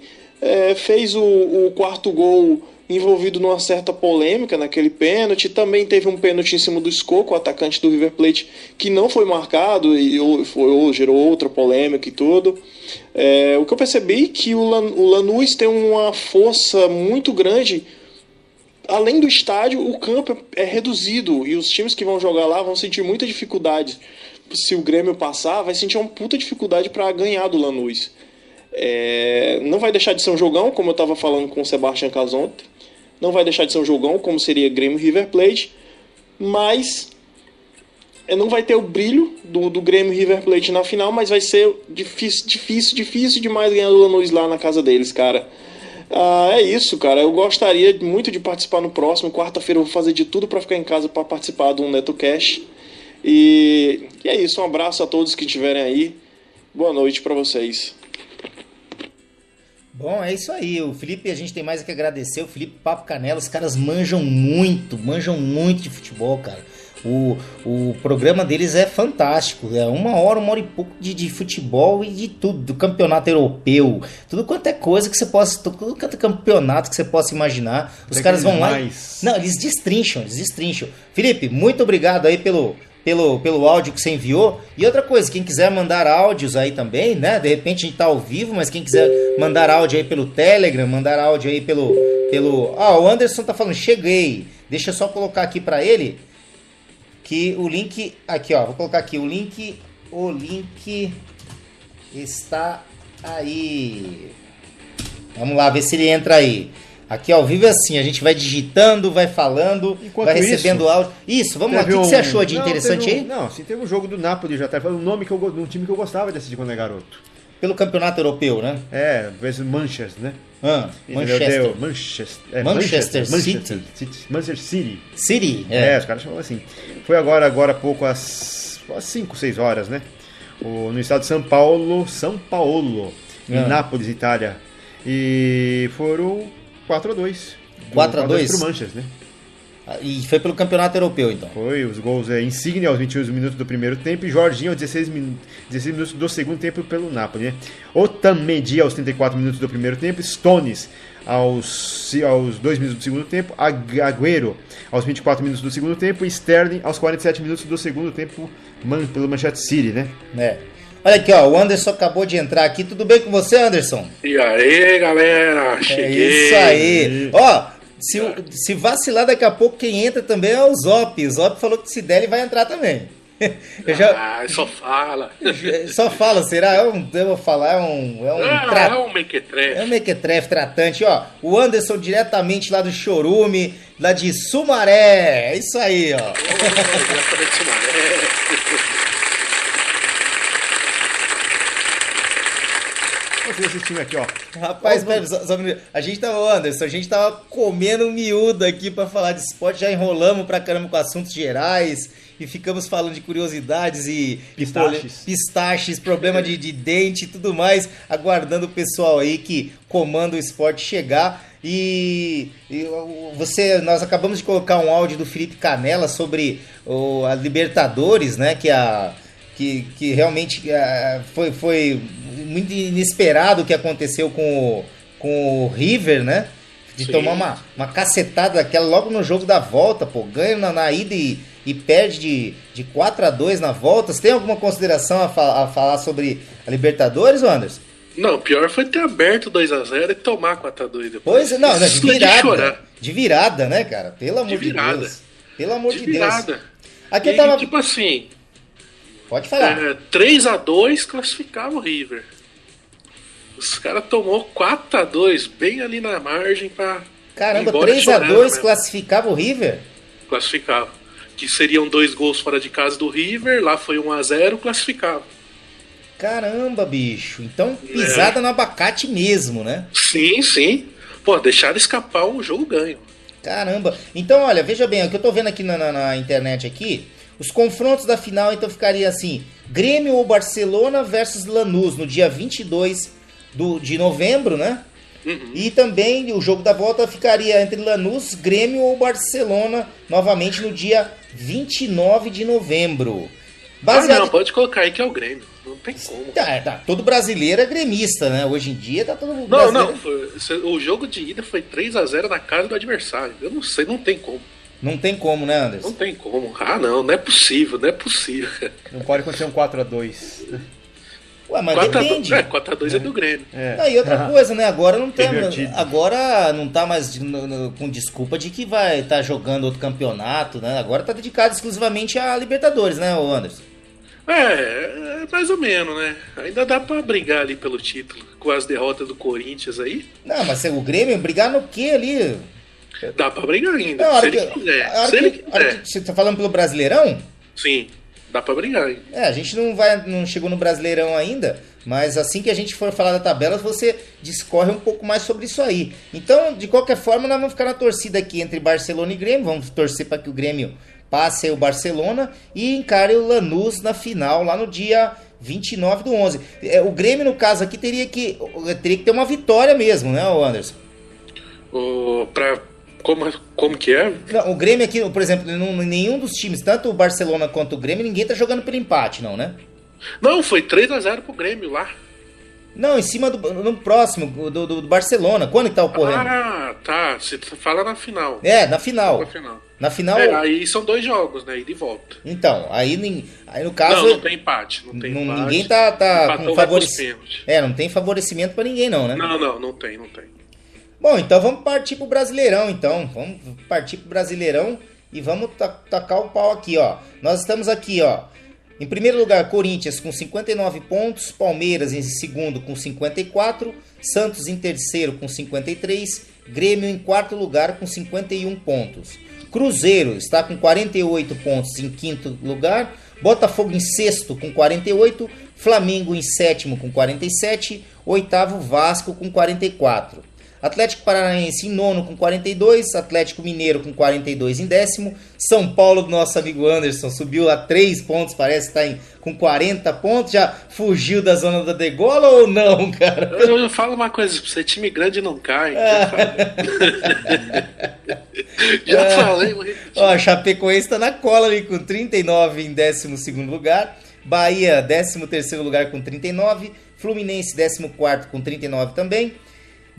fez o quarto gol envolvido numa certa polêmica naquele pênalti. Também teve um pênalti em cima do Scocco, o atacante do River Plate, que não foi marcado e gerou outra polêmica e tudo. O que eu percebi é que o Lanús tem uma força muito grande. Além do estádio, o campo é reduzido e os times que vão jogar lá vão sentir muita dificuldade. Se o Grêmio passar, vai sentir uma puta dificuldade para ganhar do Lanús. Não vai deixar de ser um jogão, como eu estava falando com o Sebastião Casonte. Não vai deixar de ser um jogão, como seria Grêmio e River Plate. Mas não vai ter o brilho do Grêmio e River Plate na final. Mas vai ser difícil demais ganhar do Lanús lá na casa deles, cara. É isso, cara. Eu gostaria muito de participar no próximo. Quarta-feira eu vou fazer de tudo para ficar em casa para participar do NetoCast. E é isso. Um abraço a todos que estiverem aí. Boa noite para vocês. Bom, é isso aí. O Felipe, a gente tem mais que agradecer. O Felipe Papo Canella, os caras manjam muito de futebol, cara. O programa deles é fantástico. É uma hora e pouco de futebol e de tudo, do campeonato europeu, tudo quanto é coisa que você possa, tudo quanto é campeonato que você possa imaginar. Os caras vão lá. Não, eles destrincham. Felipe, muito obrigado aí pelo áudio que você enviou. E outra coisa, quem quiser mandar áudios aí também, né? De repente a gente tá ao vivo, mas quem quiser mandar áudio aí pelo Telegram, mandar áudio aí pelo... o Anderson tá falando, cheguei. Deixa eu só colocar aqui pra ele que o link... Aqui, ó, vou colocar aqui o link está aí. Vamos lá, ver se ele entra aí. Aqui ao vivo é assim, a gente vai digitando, vai falando, vai recebendo áudio. Isso, vamos lá, o que você achou de interessante aí? Não, sim, teve um jogo do Napoli já, tá falando o nome de um time que eu gostava de assistir quando era garoto. Pelo campeonato europeu, né? É, vezes Manchester, né? Manchester City. Manchester City. Os caras chamam assim. Foi agora há pouco, às 5, 6 horas, né? No estado de São Paulo, em Nápoles, Itália. E foram 4-2. 4-2 pro Manchester, né? E foi pelo campeonato europeu, então. Foi, os gols Insigne aos 21 minutos do primeiro tempo e Jorginho aos 16 minutos do segundo tempo pelo Napoli, né? Otamendi aos 34 minutos do primeiro tempo, Stones aos 2 minutos do segundo tempo, Agüero aos 24 minutos do segundo tempo e Sterling aos 47 minutos do segundo tempo pelo Manchester City, né? Olha aqui, ó, o Anderson acabou de entrar aqui. Tudo bem com você, Anderson? E aí, galera? Cheguei. É isso aí. Ó, se vacilar daqui a pouco, quem entra também é o Zop. O Zop falou que se der, ele vai entrar também. Só fala. Só fala, será? Eu vou falar, é um mequetrefe. É um mequetrefe tratante, ó. O Anderson diretamente lá do Chorume, lá de Sumaré. É isso aí, ó. Diretamente de Sumaré. Esse time aqui, ó. Rapaz, a gente tava comendo miúdo aqui pra falar de esporte, já enrolamos pra caramba com assuntos gerais e ficamos falando de curiosidades e pistaches, problema de dente e tudo mais, aguardando o pessoal aí que comanda o esporte chegar. Nós acabamos de colocar um áudio do Felipe Canella sobre a Libertadores, né, que realmente foi muito inesperado o que aconteceu com o River, né? De Sim. tomar uma cacetada daquela logo no jogo da volta, pô. Ganha na ida e perde de 4-2 na volta. Você tem alguma consideração a falar sobre a Libertadores, Anderson? Não, pior foi ter aberto 2-0 e tomar 4-2 depois. Pois é, não, de virada. De virada, né, cara? Pelo amor de Deus. Pelo amor de Deus. Aqui tava... Tipo assim... Pode falar. 3-2 classificava o River. Os caras tomou 4-2 bem ali na margem pra... Caramba, 3-2 classificava o River? Classificava. Que seriam 2 gols fora de casa do River, lá foi 1-0, classificava. Caramba, bicho. Então pisada no abacate mesmo, né? Sim. Pô, deixaram escapar um jogo ganho. Caramba. Então, olha, veja bem, o que eu tô vendo aqui na internet aqui... Os confrontos da final, então, ficaria assim: Grêmio ou Barcelona versus Lanús no dia 22 de novembro, né? Uhum. E também o jogo da volta ficaria entre Lanús, Grêmio ou Barcelona, novamente no dia 29 de novembro. Não, pode colocar aí que é o Grêmio. Não tem como. Tá. Todo brasileiro é gremista, né? Hoje em dia tá todo mundo brasileiro. Não. O jogo de ida foi 3-0 na casa do adversário. Eu não sei, não tem como. Não tem como, né, Anderson? Não tem como. Não é possível. Não pode acontecer um 4-2. Ué, mas depende. 4-2 é do Grêmio. E outra coisa, né? Agora não tem. Agora não tá mais com desculpa de que vai estar jogando outro campeonato, né? Agora tá dedicado exclusivamente a Libertadores, né, Anderson? Mais ou menos, né? Ainda dá pra brigar ali pelo título, com as derrotas do Corinthians aí. Não, mas o Grêmio brigar no quê ali? Dá pra brigar ainda, se ele quiser. Você tá falando pelo Brasileirão? Sim, dá pra brigar ainda. A gente não chegou no Brasileirão ainda, mas assim que a gente for falar da tabela, você discorre um pouco mais sobre isso aí. Então, de qualquer forma, nós vamos ficar na torcida aqui entre Barcelona e Grêmio, vamos torcer para que o Grêmio passe aí o Barcelona e encare o Lanús na final, lá no dia 29/11. O Grêmio, no caso aqui, teria que ter uma vitória mesmo, né, Anderson? Como que é? Não, o Grêmio aqui, por exemplo, nenhum dos times, tanto o Barcelona quanto o Grêmio, ninguém tá jogando pelo empate, não, né? Não, foi 3-0 pro Grêmio lá. Não, em cima no próximo, do Barcelona. Quando que tá ocorrendo? Ah, tá. Você fala na final. Na final. Na final. Aí são 2 jogos, né? Ida e volta. Então, aí no caso. Não tem empate. Não tem empate. Ninguém tá com favorecimento. Não tem favorecimento pra ninguém, não, né? Não tem. Bom, então vamos partir pro Brasileirão, então. Vamos partir pro Brasileirão e vamos tacar o pau aqui, ó. Nós estamos aqui, ó. Em primeiro lugar, Corinthians com 59 pontos, Palmeiras em segundo com 54, Santos em terceiro com 53, Grêmio em quarto lugar com 51 pontos. Cruzeiro está com 48 pontos em quinto lugar, Botafogo em sexto com 48, Flamengo em sétimo com 47, oitavo Vasco com 44. Atlético Paranaense em nono com 42, Atlético Mineiro com 42 em décimo, São Paulo do nosso amigo Anderson subiu a 3 pontos, parece que está com 40 pontos, já fugiu da zona da degola ou não, cara? Eu falo uma coisa pra você, time grande não cai. Já falei. Ó, Chapecoense está na cola ali com 39 em 12º lugar, Bahia 13º lugar com 39, Fluminense 14º com 39 também,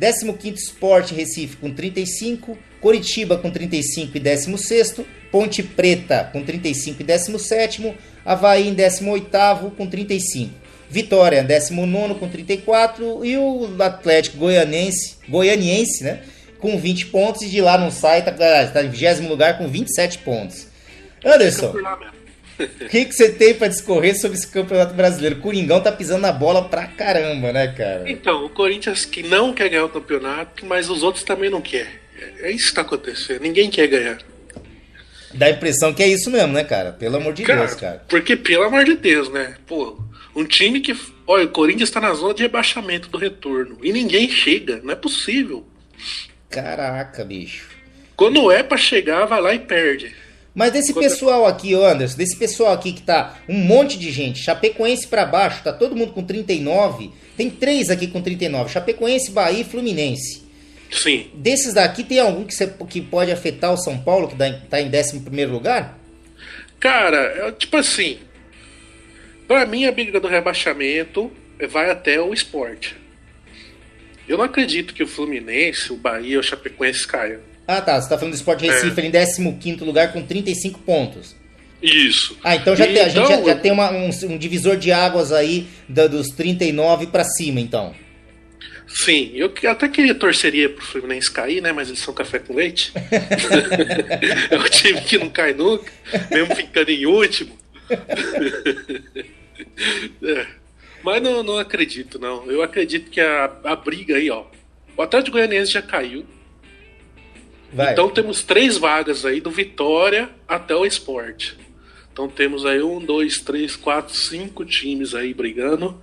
15º Sport Recife com 35, Coritiba com 35 e 16º, Ponte Preta com 35 e 17º, Avaí em 18º com 35, Vitória 19º com 34 e o Atlético Goianiense, né, com 20 pontos e de lá não sai, tá em 20º lugar com 27 pontos. Anderson, o que você tem pra discorrer sobre esse Campeonato Brasileiro? O Coringão tá pisando na bola pra caramba, né, cara? Então, o Corinthians que não quer ganhar o campeonato, mas os outros também não querem. É isso que tá acontecendo. Ninguém quer ganhar. Dá a impressão que é isso mesmo, né, cara? Pelo amor de Deus, cara. Porque, pelo amor de Deus, né? Pô, um time que... Olha, o Corinthians tá na zona de rebaixamento do retorno. E ninguém chega. Não é possível. Caraca, bicho. Quando é pra chegar, vai lá e perde. Mas desse pessoal aqui, Anderson, desse pessoal aqui que tá um monte de gente, Chapecoense pra baixo, tá todo mundo com 39, tem 3 aqui com 39, Chapecoense, Bahia e Fluminense. Sim. Desses daqui, tem algum que pode afetar o São Paulo, que tá em 11º lugar? Cara, tipo assim, pra mim a briga do rebaixamento vai até o Sport. Eu não acredito que o Fluminense, o Bahia ou o Chapecoense caiam. Ah, tá. Você tá falando do Sport Recife ali em 15º lugar com 35 pontos. Isso. Ah, então a gente já tem um divisor de águas aí dos 39 pra cima, então. Sim, eu até queria torceria pro Fluminense cair, né? Mas eles são café com leite. É um time que não cai nunca, mesmo ficando em último. Mas não acredito, não. Eu acredito que a briga aí, ó. O Atlético Goianiense já caiu. Vai. Então temos 3 vagas aí do Vitória até o Sport. Então temos aí 1, 2, 3, 4, 5 times aí brigando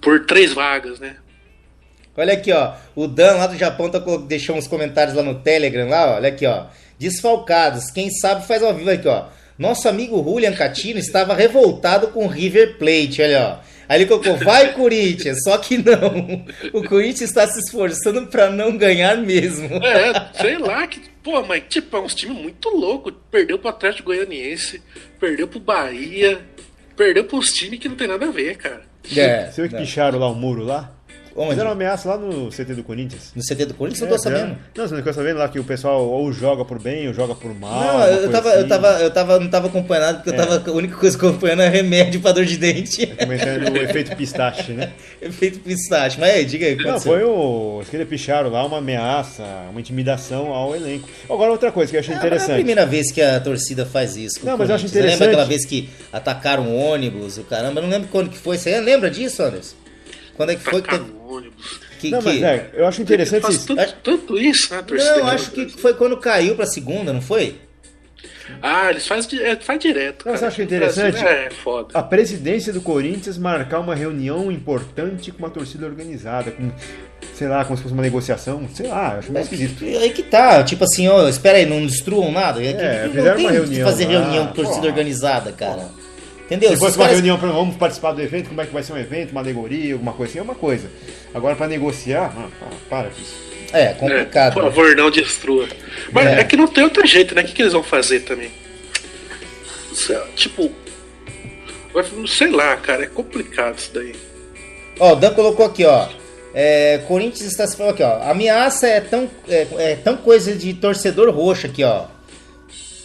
por 3 vagas, né? Olha aqui, ó. O Dan lá do Japão deixou uns comentários lá no Telegram, lá, ó. Olha aqui, ó. Desfalcados. Quem sabe faz ao vivo aqui, ó. Nosso amigo Julian Catino estava revoltado com o River Plate, olha, ó. Aí ele colocou, vai Corinthians, só que não. O Corinthians está se esforçando para não ganhar mesmo. Sei lá, mas tipo, é um time muito louco. Perdeu pro Atlético Goianiense, perdeu pro Bahia, perdeu pros times que não tem nada a ver, cara. Você viu que picharam lá o muro lá? Onde? Fizeram uma ameaça lá no CT do Corinthians. No CT do Corinthians? Não tô sabendo. Não, você não ficou sabendo lá que o pessoal ou joga por bem ou joga por mal? Não, eu não tava acompanhando, porque a única coisa que eu acompanhando é remédio pra dor de dente. Comentando o efeito pistache, né? Efeito pistache. Mas aí, diga aí. Não, foi os que picharam lá uma ameaça, uma intimidação ao elenco. Agora, outra coisa que eu achei interessante. Não é a primeira vez que a torcida faz isso. Não, mas eu acho interessante. Você lembra aquela vez que atacaram o ônibus, o caramba? Eu não lembro quando que foi. Você lembra disso, Anderson? Quando é que foi que teve... Mas eu acho interessante isso. Tanto isso, né, torcida? Não, acho que foi quando caiu pra segunda, não foi? Ah, eles faz direto. Não, você acha interessante? É foda. A presidência do Corinthians marcar uma reunião importante com uma torcida organizada, com, sei lá, como se fosse uma negociação, sei lá, acho meio esquisito. Aí que tá, tipo assim, ó, espera aí, não destruam nada. Fizeram uma reunião. Fazer reunião com torcida organizada, cara. Entendeu? Se fosse uma reunião para vamos participar do evento, como é que vai ser um evento, uma alegoria, alguma coisa assim, é uma coisa. Agora para negociar, para com isso. É, complicado. Por favor, não destrua. Mas é que não tem outro jeito, né? O que eles vão fazer também? Tipo, sei lá, cara, é complicado isso daí. Ó, o Dan colocou aqui, ó. Corinthians está se falando aqui, ó. Ameaça é tão coisa de torcedor roxo aqui, ó.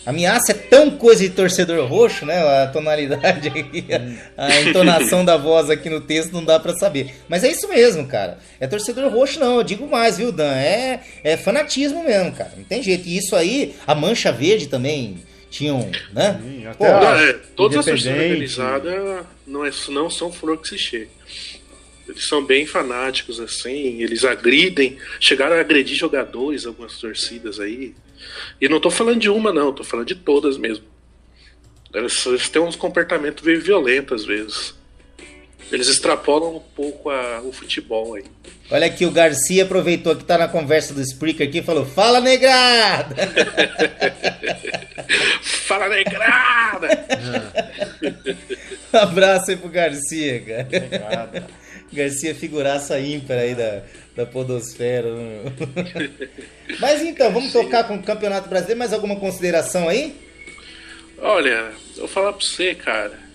Ameaça é tão coisa de torcedor roxo, né? A tonalidade aqui, a entonação da voz aqui no texto não dá pra saber. Mas é isso mesmo, cara. É torcedor roxo não, eu digo mais, viu, Dan? É fanatismo mesmo, cara. Não tem jeito. E isso aí, a Mancha Verde também tinham, né? Sim, todas as torcidas organizadas não são flor que se chega. Eles são bem fanáticos, assim, eles agridem, chegaram a agredir jogadores, algumas torcidas aí. E não tô falando de uma, não, tô falando de todas mesmo. Eles têm uns comportamentos meio violentos às vezes. Eles extrapolam um pouco o futebol aí. Olha aqui, o Garcia aproveitou que tá na conversa do Spreaker aqui e falou: Fala, negrada! Fala, negrada! Um abraço aí pro Garcia, cara. Negrada. Garcia figuraça ímpar aí da podosfera. Mas então, vamos tocar com o Campeonato Brasileiro. Mais alguma consideração aí? Olha, eu vou falar pra você, cara.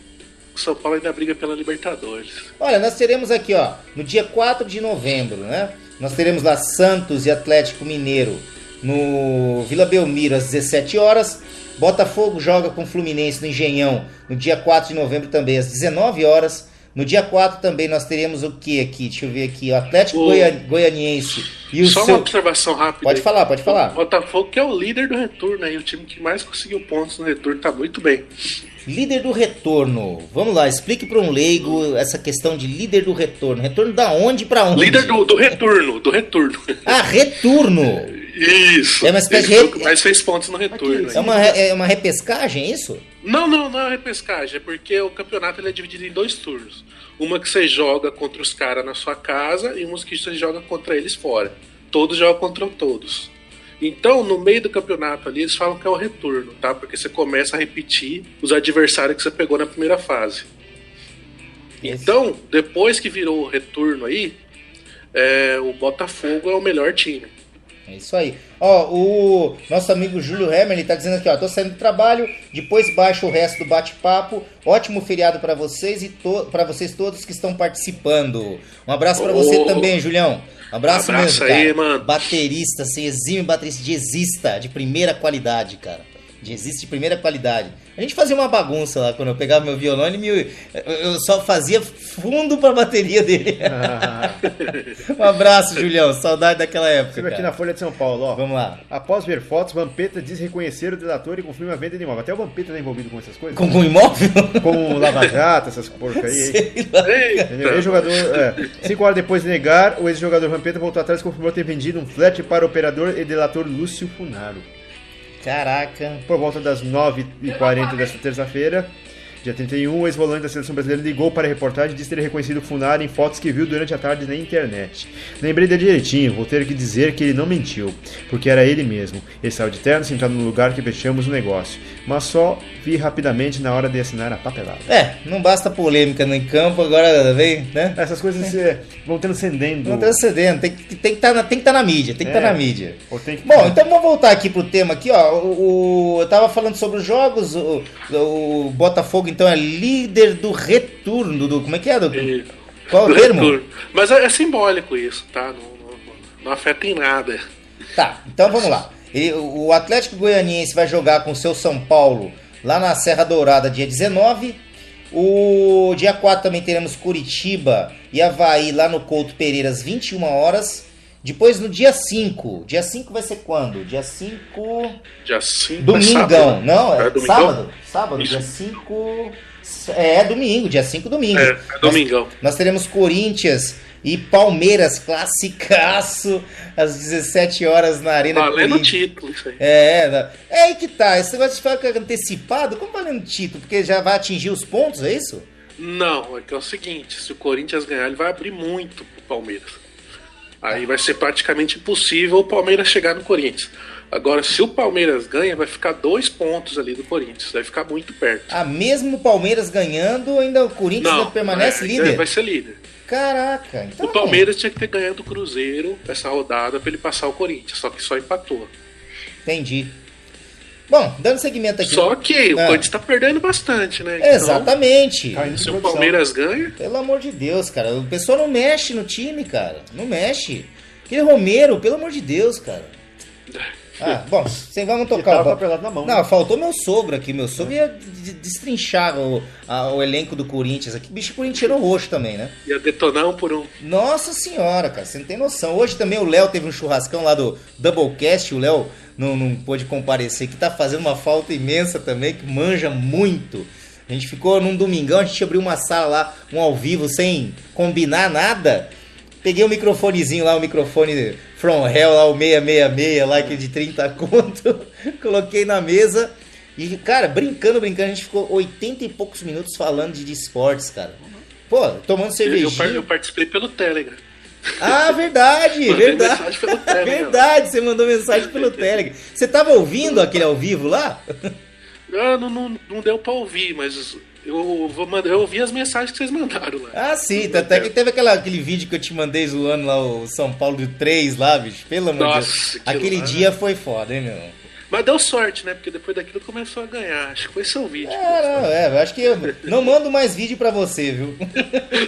O São Paulo ainda briga pela Libertadores. Olha, nós teremos aqui, ó, no dia 4 de novembro, né? Nós teremos lá Santos e Atlético Mineiro no Vila Belmiro às 17 horas. Botafogo joga com Fluminense no Engenhão no dia 4 de novembro também às 19 horas. No dia 4 também nós teremos o que aqui? Deixa eu ver aqui. O Atlético Goianiense. E o Só uma observação rápida. Pode falar, pode falar. O Botafogo que é o líder do retorno aí. O time que mais conseguiu pontos no retorno tá muito bem. Líder do retorno. Vamos lá, explique para um leigo essa questão de líder do retorno. Retorno da onde para onde? Líder do retorno. Ah, retorno. Isso. É uma espécie de mais 6 pontos no retorno. É uma repescagem, é isso? Não é uma repescagem. É porque o campeonato ele é dividido em 2 turnos. Uma que você joga contra os caras na sua casa e uma que você joga contra eles fora. Todos jogam contra todos. Então, no meio do campeonato ali, eles falam que é o retorno, tá? Porque você começa a repetir os adversários que você pegou na primeira fase. Então, depois que virou o retorno aí, o Botafogo é o melhor time. É isso aí. Ó, o nosso amigo Júlio Hammer, ele tá dizendo aqui, ó, tô saindo do trabalho, depois baixo o resto do bate-papo. Ótimo feriado para vocês e para vocês todos que estão participando. Um abraço para você também, Julião. Abraço mesmo, cara. Aí, mano. Baterista, assim, exímio baterista de primeira qualidade, cara. De primeira qualidade. A gente fazia uma bagunça lá, quando eu pegava meu violão, eu só fazia fundo pra bateria dele. Um abraço, Julião. Saudade daquela época. Você aqui na Folha de São Paulo, ó. Vamos lá. Após ver fotos, Vampeta diz reconhecer o delator e confirma a venda de imóvel. Até o Vampeta tá envolvido com essas coisas. Com imóvel? Com Lava Jato, essas porcarias aí. Ex-jogador, 5 horas depois de negar, o ex-jogador Vampeta voltou atrás e confirmou ter vendido um flat para o operador e delator Lúcio Funaro. Caraca. Por volta das 9h40 desta terça-feira, dia 31, o ex-volante da seleção brasileira ligou para a reportagem e disse ter reconhecido o Funaro em fotos que viu durante a tarde na internet. Lembrei dele direitinho, vou ter que dizer que ele não mentiu, porque era ele mesmo. Ele saiu de terno, sentado no lugar que fechamos o negócio, mas só vi rapidamente na hora de assinar a papelada. Não basta polêmica no campo, agora vem, né? Essas coisas vão transcendendo. Vão transcendendo, tem que estar na mídia, tem que estar na mídia. Bom, então vamos voltar aqui pro tema aqui, ó. Eu tava falando sobre os jogos, o Botafogo então é líder do retorno, como é que é? Qual é o termo? Retorno. Mas é simbólico isso, tá? Não afeta em nada. Tá, então vamos lá. O Atlético Goianiense vai jogar com o seu São Paulo lá na Serra Dourada dia 19. O dia 4 também teremos Curitiba e Avaí lá no Couto Pereira às 21 horas. Depois no dia 5. Dia 5 vai ser quando? Dia 5... Dia 5 Domingão. Não, é domingão? Sábado. Isso. Dia 5... É domingo, dia 5 domingo. É domingão. Nós teremos Corinthians e Palmeiras, classicaço, às 17 horas na Arena Corinthians. Valendo título, isso aí. É aí que tá. Esse negócio de falar que é antecipado, como valendo título? Porque já vai atingir os pontos, é isso? Não, é que é o seguinte, se o Corinthians ganhar, ele vai abrir muito pro Palmeiras. Aí vai ser praticamente impossível o Palmeiras chegar no Corinthians. Agora, se o Palmeiras ganha, vai ficar 2 pontos ali do Corinthians. Vai ficar muito perto. Mesmo o Palmeiras ganhando, ainda o Corinthians ainda permanece líder? Vai ser líder. Caraca, então... O Palmeiras tinha que ter ganhado o Cruzeiro essa rodada pra ele passar o Corinthians, só que só empatou. Entendi. Bom, dando seguimento aqui... Só que o Corinthians tá perdendo bastante, né? Exatamente. Então, se o Palmeiras ganha... Pelo amor de Deus, cara. O pessoal não mexe no time, cara. Não mexe. Aquele Romero, pelo amor de Deus, cara. Bom, vamos tocar o papelado na mão. Não, faltou meu sogro aqui. Meu sogro ia destrinchar o elenco do Corinthians aqui. Bicho corintiano roxo também, né? Ia detonar 1 por 1. Nossa senhora, cara, você não tem noção. Hoje também o Léo teve um churrascão lá do Doublecast. O Léo não pôde comparecer, que tá fazendo uma falta imensa também, que manja muito. A gente ficou num domingão, a gente abriu uma sala lá, um ao vivo, sem combinar nada. Peguei o microfonezinho lá, o microfone From Hell lá, o 666 lá, que é de 30 conto. Coloquei na mesa e, cara, brincando, a gente ficou 80 e poucos minutos falando de esportes, cara. Pô, tomando cervejinha. Eu participei pelo Telegram. Verdade, verdade. Mensagem pelo Telegram. Verdade, você mandou mensagem pelo Telegram. Você tava ouvindo aquele ao vivo lá? Não deu pra ouvir, mas... Eu ouvi as mensagens que vocês mandaram lá. Sim, até que teve aquele vídeo que eu te mandei zoando lá, o São Paulo do 3 lá, bicho. Pelo amor de Deus. Aquele dia foi foda, hein, meu? Mas deu sorte, né? Porque depois daquilo começou a ganhar. Acho que foi seu vídeo. Eu acho que eu não mando mais vídeo pra você, viu?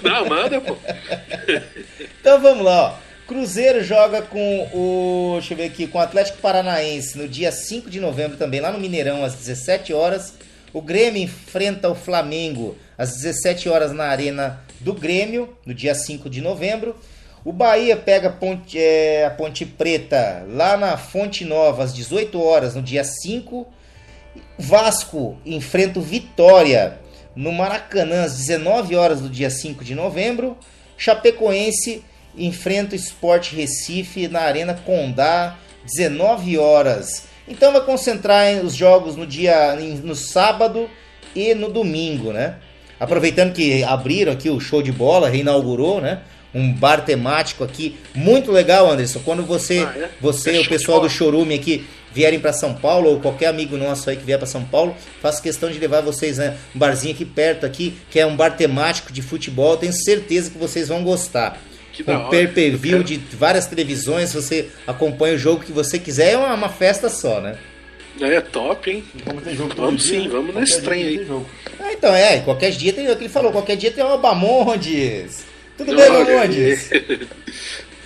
Não, manda, pô. Então vamos lá, ó. Cruzeiro joga deixa eu ver aqui, com o Atlético Paranaense no dia 5 de novembro também, lá no Mineirão, às 17 horas. O Grêmio enfrenta o Flamengo às 17 horas na Arena do Grêmio, no dia 5 de novembro. O Bahia pega a Ponte Preta lá na Fonte Nova às 18 horas, no dia 5. Vasco enfrenta o Vitória no Maracanã às 19 horas do dia 5 de novembro. Chapecoense enfrenta o Sport Recife na Arena Condá, 19 horas. Então vai concentrar os jogos no sábado e no domingo, né? Aproveitando que abriram aqui o show de bola, reinaugurou, né? Um bar temático aqui, muito legal, Anderson. Quando você e o pessoal do Chorume aqui vierem para São Paulo, ou qualquer amigo nosso aí que vier para São Paulo, faço questão de levar vocês, né? Um barzinho aqui perto aqui, que é um bar temático de futebol. Tenho certeza que vocês vão gostar. Com pay-per-view de várias televisões, você acompanha o jogo que você quiser, é uma festa só, né? É top, hein? Vamos sim, vamos nesse trem aí. Então, qualquer dia tem, ele falou, qualquer dia tem uma Bamondes. Tudo bem, Bamondes?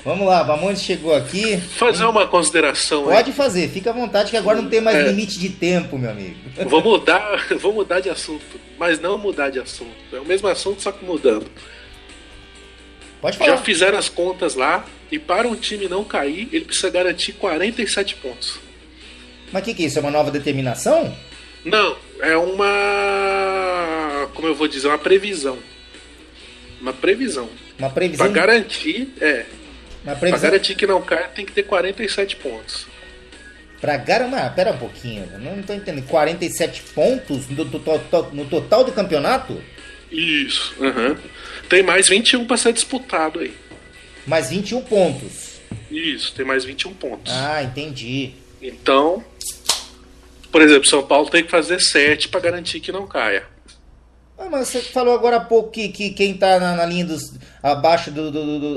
Vamos lá, Bamondes chegou aqui. Fazer uma consideração aí. Pode fazer, fica à vontade que agora não tem mais limite de tempo, meu amigo. Vou mudar de assunto, mas não mudar de assunto. É o mesmo assunto, só que mudando. Pode falar. Já fizeram as contas lá e para um time não cair, ele precisa garantir 47 pontos. Mas o que é isso? É uma nova determinação? Não, é uma... Como eu vou dizer? Uma previsão. Uma previsão. Pra garantir, Pra garantir que não caia, tem que ter 47 pontos. Pera um pouquinho, não tô entendendo. 47 pontos no total do campeonato? Isso, Tem mais 21 para ser disputado aí. Mais 21 pontos. Isso, tem mais 21 pontos. Entendi. Então, por exemplo, São Paulo tem que fazer 7 para garantir que não caia. Mas você falou agora há pouco que quem tá na linha abaixo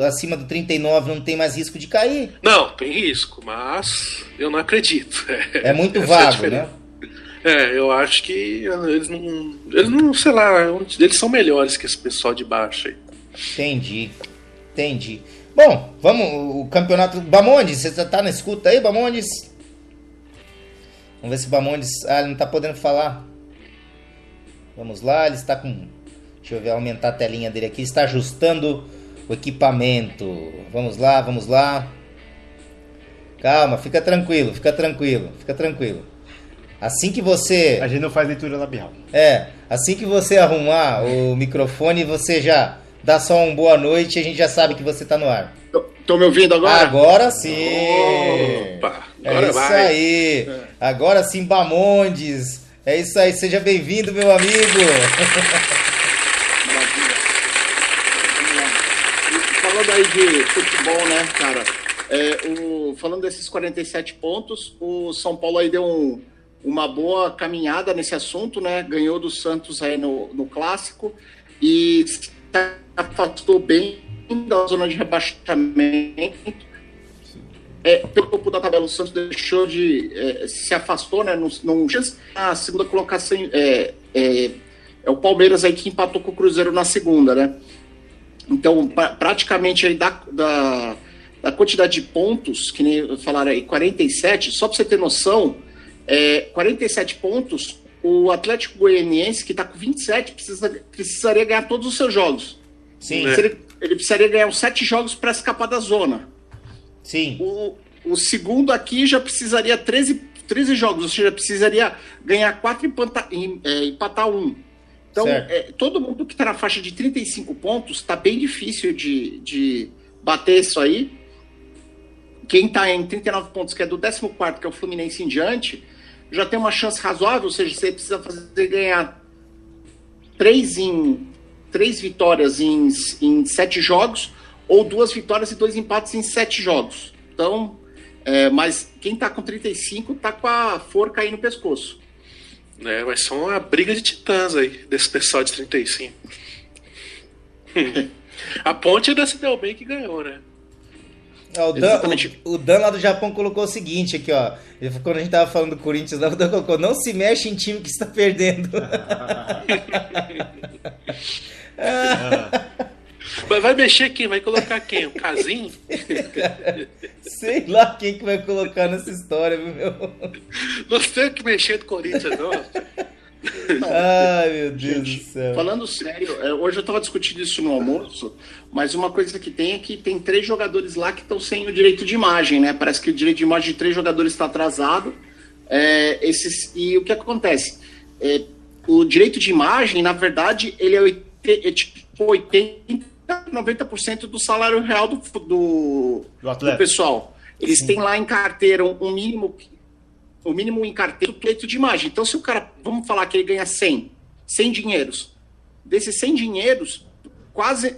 acima do 39 não tem mais risco de cair. Não, tem risco, mas eu não acredito. É muito vago, né? Eu acho que eles não, sei lá, eles são melhores que esse pessoal de baixo aí. Entendi. Bom, vamos, o campeonato... Bamondes, você tá na escuta aí, Bamondes? Vamos ver se o Bamondes... ele não tá podendo falar. Vamos lá, ele está com... Deixa eu ver, aumentar a telinha dele aqui. Ele está ajustando o equipamento. Vamos lá. Calma, fica tranquilo. Assim que você... A gente não faz leitura labial. Assim que você arrumar o microfone, você já dá só um boa noite e a gente já sabe que você tá no ar. Tô me ouvindo agora? Agora sim! Opa, agora isso aí! Agora sim, Bamondes! É isso aí, seja bem-vindo, meu amigo! Falando aí de futebol, né, cara? Falando desses 47 pontos, o São Paulo aí deu uma boa caminhada nesse assunto, né? Ganhou do Santos aí no Clássico e se afastou bem da zona de rebaixamento. Pelo topo da tabela, o Santos deixou se afastou, né? A segunda colocação é o Palmeiras aí que empatou com o Cruzeiro na segunda, né? Então, praticamente aí da quantidade de pontos, que nem falaram aí, 47, só para você ter noção, 47 pontos, o Atlético Goianiense, que está com 27, precisaria ganhar todos os seus jogos. Sim. Ele precisaria ganhar os 7 jogos para escapar da zona. Sim. O segundo aqui já precisaria 13 jogos, ou seja, precisaria ganhar 4 e empatar 1. Então, todo mundo que está na faixa de 35 pontos, está bem difícil de bater isso aí. Quem está em 39 pontos, que é do 14º, que é o Fluminense em diante, já tem uma chance razoável, ou seja, você precisa ganhar 3 vitórias em 7 jogos, ou 2 vitórias e 2 empates em 7 jogos. Então, mas quem está com 35 está com a forca aí no pescoço. Vai ser uma briga de titãs aí, desse pessoal de 35. A Ponte ainda se deu bem que ganhou, né? O Dan lá do Japão colocou o seguinte aqui, ó. Quando a gente tava falando do Corinthians, o Dan colocou: não se mexe em time que está perdendo. Mas vai mexer quem? Vai colocar quem? O Casim? Sei lá quem que vai colocar nessa história, meu. Nós temos que mexer do Corinthians, não. Ai, meu Deus do céu. Falando sério, hoje eu estava discutindo isso no almoço, mas uma coisa que tem é que tem 3 jogadores lá que estão sem o direito de imagem, né? Parece que o direito de imagem de 3 jogadores está atrasado. E o que acontece? O direito de imagem, na verdade, ele é tipo 80-90% do salário real do pessoal. Eles têm lá em carteira o mínimo em carteira do direito de imagem. Então, se o cara, vamos falar que ele ganha 100 dinheiros, desses 100 dinheiros, quase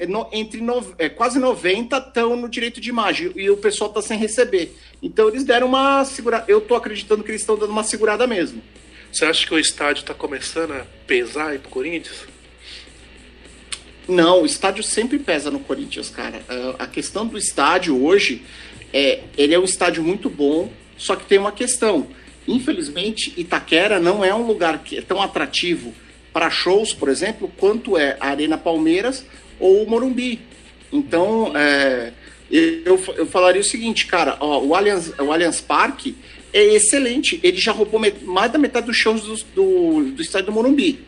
90 estão no direito de imagem e o pessoal está sem receber. Então, eles deram uma segurada. Eu estou acreditando que eles estão dando uma segurada mesmo. Você acha que o estádio está começando a pesar aí pro Corinthians? Não, o estádio sempre pesa no Corinthians, cara. A questão do estádio hoje, ele é um estádio muito bom, só que tem uma questão. Infelizmente, Itaquera não é um lugar que é tão atrativo para shows, por exemplo, quanto é a Arena Palmeiras ou o Morumbi. Então, eu falaria o seguinte, cara, o Allianz Parque é excelente. Ele já roubou mais da metade dos shows do estádio do Morumbi.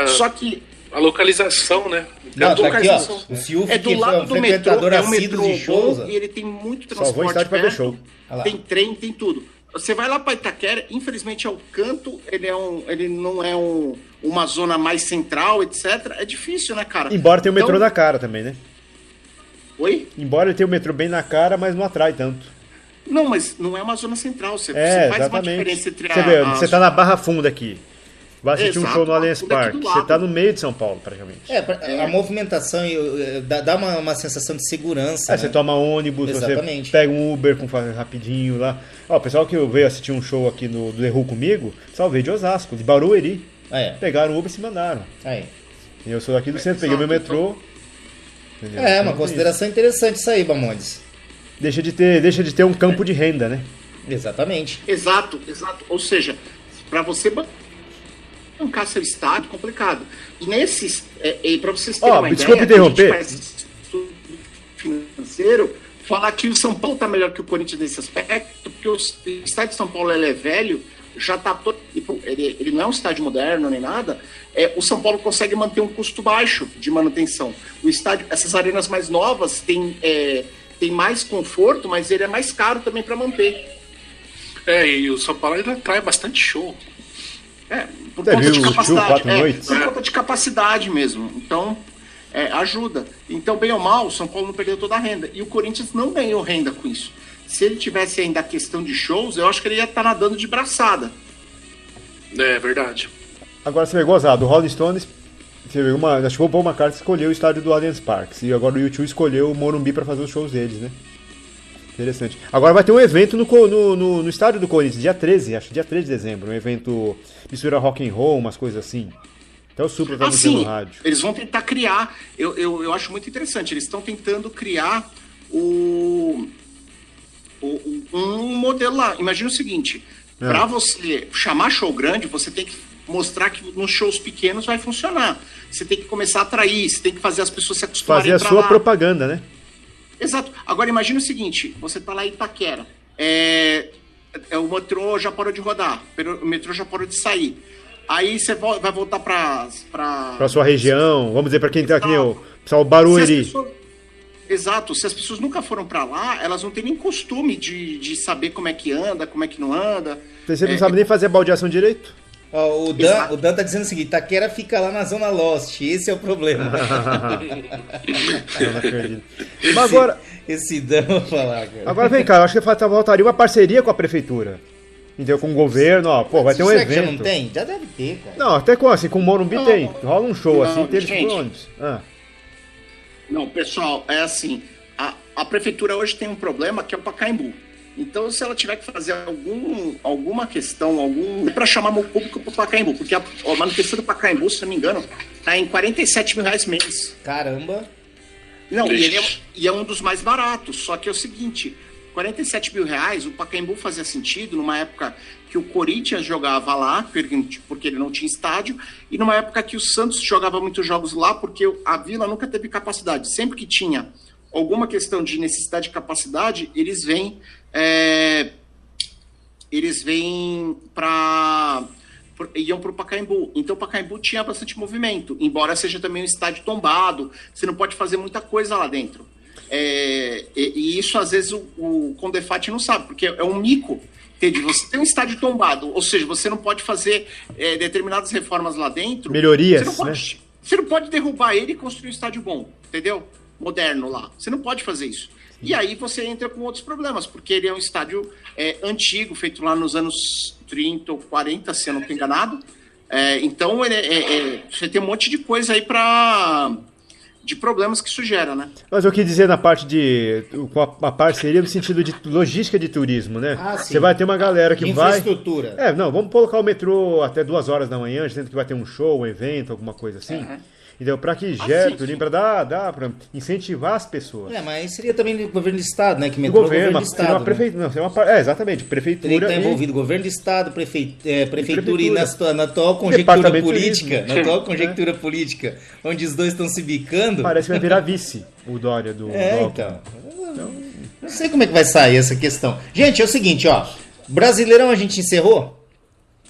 Só que a localização, né? Não, tá aqui, ó, o Silvio, do lado do metrô, é um metrô de shows, bom, e ele tem muito transporte perto, show. Tem trem, tem tudo. Você vai lá para Itaquera, infelizmente é o canto, ele não é uma zona mais central, etc. É difícil, né, cara? Embora tenha o metrô na cara também, né? Oi? Embora ele tenha o metrô bem na cara, mas não atrai tanto. Não, mas não é uma zona central. Você faz exatamente. uma diferença entre você tá na Barra Funda aqui. Vai assistir um show no Allianz Parque. Você tá no meio de São Paulo, praticamente. A movimentação dá uma sensação de segurança. Você toma ônibus, exatamente. Você pega um Uber rapidinho lá. O pessoal que veio assistir um show aqui do The Who comigo, salvei de Osasco, de Barueri. Pegaram o Uber e se mandaram. E eu sou daqui do centro, peguei meu metrô. Entendeu? Uma consideração interessante isso aí, Bamondes. Deixa de ter um campo de renda, né? Exatamente. Exato. Ou seja, para você bancar seu estádio, complicado. E nesses, para vocês terem uma desculpa ideia, interromper. A gente faz financeiro, falar que o São Paulo está melhor que o Corinthians nesse aspecto, porque o estádio de São Paulo é velho, já está todo. Ele não é um estádio moderno nem nada. O São Paulo consegue manter um custo baixo de manutenção. O estádio, essas arenas mais novas tem mais conforto, mas ele é mais caro também para manter. E o São Paulo ainda atrai bastante show. Por conta de capacidade. Por conta de capacidade mesmo. Então, ajuda. Então, bem ou mal, o São Paulo não perdeu toda a renda. E o Corinthians não ganhou renda com isso. Se ele tivesse ainda a questão de shows, eu acho que ele ia estar nadando de braçada. É verdade. Agora você vai gozar, do Rolling Stones, acho que o Paul McCartney escolheu o estádio do Allianz Parque. E agora o U2 escolheu o Morumbi para fazer os shows deles, né? Interessante. Agora vai ter um evento no estádio do Corinthians, dia 13, acho que dia 13 de dezembro. Um evento mistura rock and roll, umas coisas assim. Até o Supla tá anunciando no rádio. Eles vão tentar criar, eu acho muito interessante, eles estão tentando criar um modelo lá. Imagina o seguinte, para você chamar show grande, você tem que mostrar que nos shows pequenos vai funcionar. Você tem que começar a atrair, você tem que fazer as pessoas se acostumarem fazer a sua propaganda, né? Exato. Agora imagina o seguinte, você tá lá em Itaquera, o metrô já parou de rodar, o metrô já parou de sair. Aí você vai voltar pra sua região, vamos dizer, para quem tá aqui, o pessoal Barueri. Exato, se as pessoas nunca foram pra lá, elas não têm nem costume de saber como é que anda, como é que não anda. Você não sabe nem fazer a baldeação direito? O Dan tá dizendo o seguinte, Itaquera fica lá na Zona Lost, esse é o problema. Eu não acredito. Mas agora... Esse Dan, vou falar, cara. Agora vem cá, eu acho que faltaria uma parceria com a prefeitura. Entendeu? Com o governo, ó, pô, vai ter um evento. Já não tem? Já deve ter, cara. Não, até com o Morumbi tem. Rola um show assim, tem eles por ônibus. Não, pessoal, é assim, a prefeitura hoje tem um problema que é o Pacaembu. Então, se ela tiver que fazer alguma questão, para chamar o público pro Pacaembu, porque a manutenção do Pacaembu, se não me engano, tá em R$47 mil mês. Caramba! Não, e é um dos mais baratos, só que é o seguinte, R$47 mil, o Pacaembu fazia sentido numa época que o Corinthians jogava lá, porque ele não tinha estádio, e numa época que o Santos jogava muitos jogos lá, porque a Vila nunca teve capacidade. Sempre que tinha alguma questão de necessidade de capacidade, eles vêm iam para o Pacaembu. Então o Pacaembu tinha bastante movimento, embora seja também um estádio tombado, você não pode fazer muita coisa lá dentro. E isso às vezes o Condefat não sabe, porque é um mico. Entende? Você tem um estádio tombado, ou seja, você não pode fazer determinadas reformas lá dentro. Melhorias, você não pode derrubar ele e construir um estádio bom, entendeu? Moderno lá. Você não pode fazer isso. E aí você entra com outros problemas, porque ele é um estádio antigo, feito lá nos anos 30 ou 40, se eu não estou enganado. Então, você tem um monte de coisa aí de problemas que isso gera, né? Mas eu quis dizer na parte com a parceria no sentido de logística de turismo, né? Você vai ter uma galera que vai... Infraestrutura. Vamos colocar o metrô até 2 horas da manhã, dizendo que vai ter um show, um evento, alguma coisa assim. Entendeu? Para que gere turismo, para para incentivar as pessoas. Mas seria também do governo do estado, né? Que metrô governo do estado. Uma prefeitura, exatamente, prefeitura. Teria que estar envolvido governo do estado, prefeitura e na atual conjectura política. Na atual conjectura política, onde os dois estão se bicando. Parece que vai virar vice o Dória do então. Não sei como é que vai sair essa questão. Gente, é o seguinte, ó. Brasileirão a gente encerrou?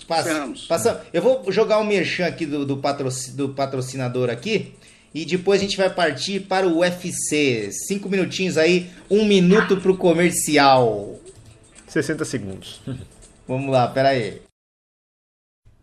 Passamos. Eu vou jogar um merchan aqui do patrocinador aqui e depois a gente vai partir para o UFC. 5 minutinhos aí, 1 minuto pro comercial. 60 segundos. Vamos lá, pera aí.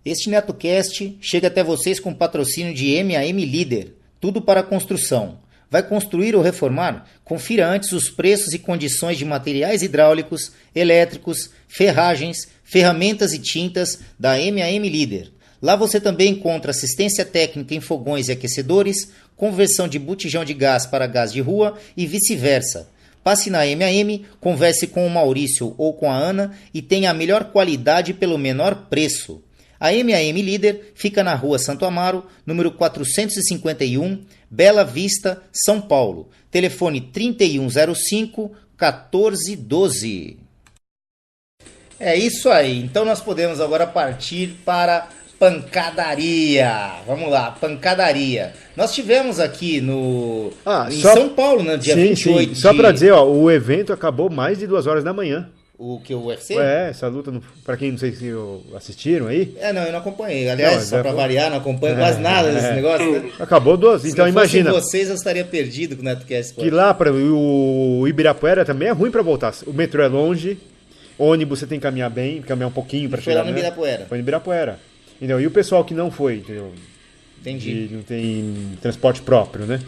Este NetoCast chega até vocês com patrocínio de M&M Líder. Tudo para construção. Vai construir ou reformar? Confira antes os preços e condições de materiais hidráulicos, elétricos, ferragens, ferramentas e tintas da M&M Líder. Lá você também encontra assistência técnica em fogões e aquecedores, conversão de botijão de gás para gás de rua e vice-versa. Passe na M&M, converse com o Maurício ou com a Ana e tenha a melhor qualidade pelo menor preço. A M&M Líder fica na Rua Santo Amaro, número 451, Bela Vista, São Paulo. Telefone 3105-1412. É isso aí. Então nós podemos agora partir para pancadaria. Vamos lá, pancadaria. Nós tivemos aqui em São Paulo, no dia 28. Só para dizer, o evento acabou mais de 2 horas da manhã. O UFC? Essa luta, pra quem não sei se assistiram aí. Não, eu não acompanhei. Aliás, só pra variar, não acompanho quase nada desse negócio. Né? Acabou 2. Então imagina. Se vocês, eu estaria perdido com o NetoCast. Que lá, o Ibirapuera também é ruim pra voltar. O metrô é longe, ônibus você tem que caminhar um pouquinho pra chegar. Foi lá no Ibirapuera. Foi no Ibirapuera. Entendeu? E o pessoal que não foi, entendeu? Entendi. Não tem transporte próprio, né?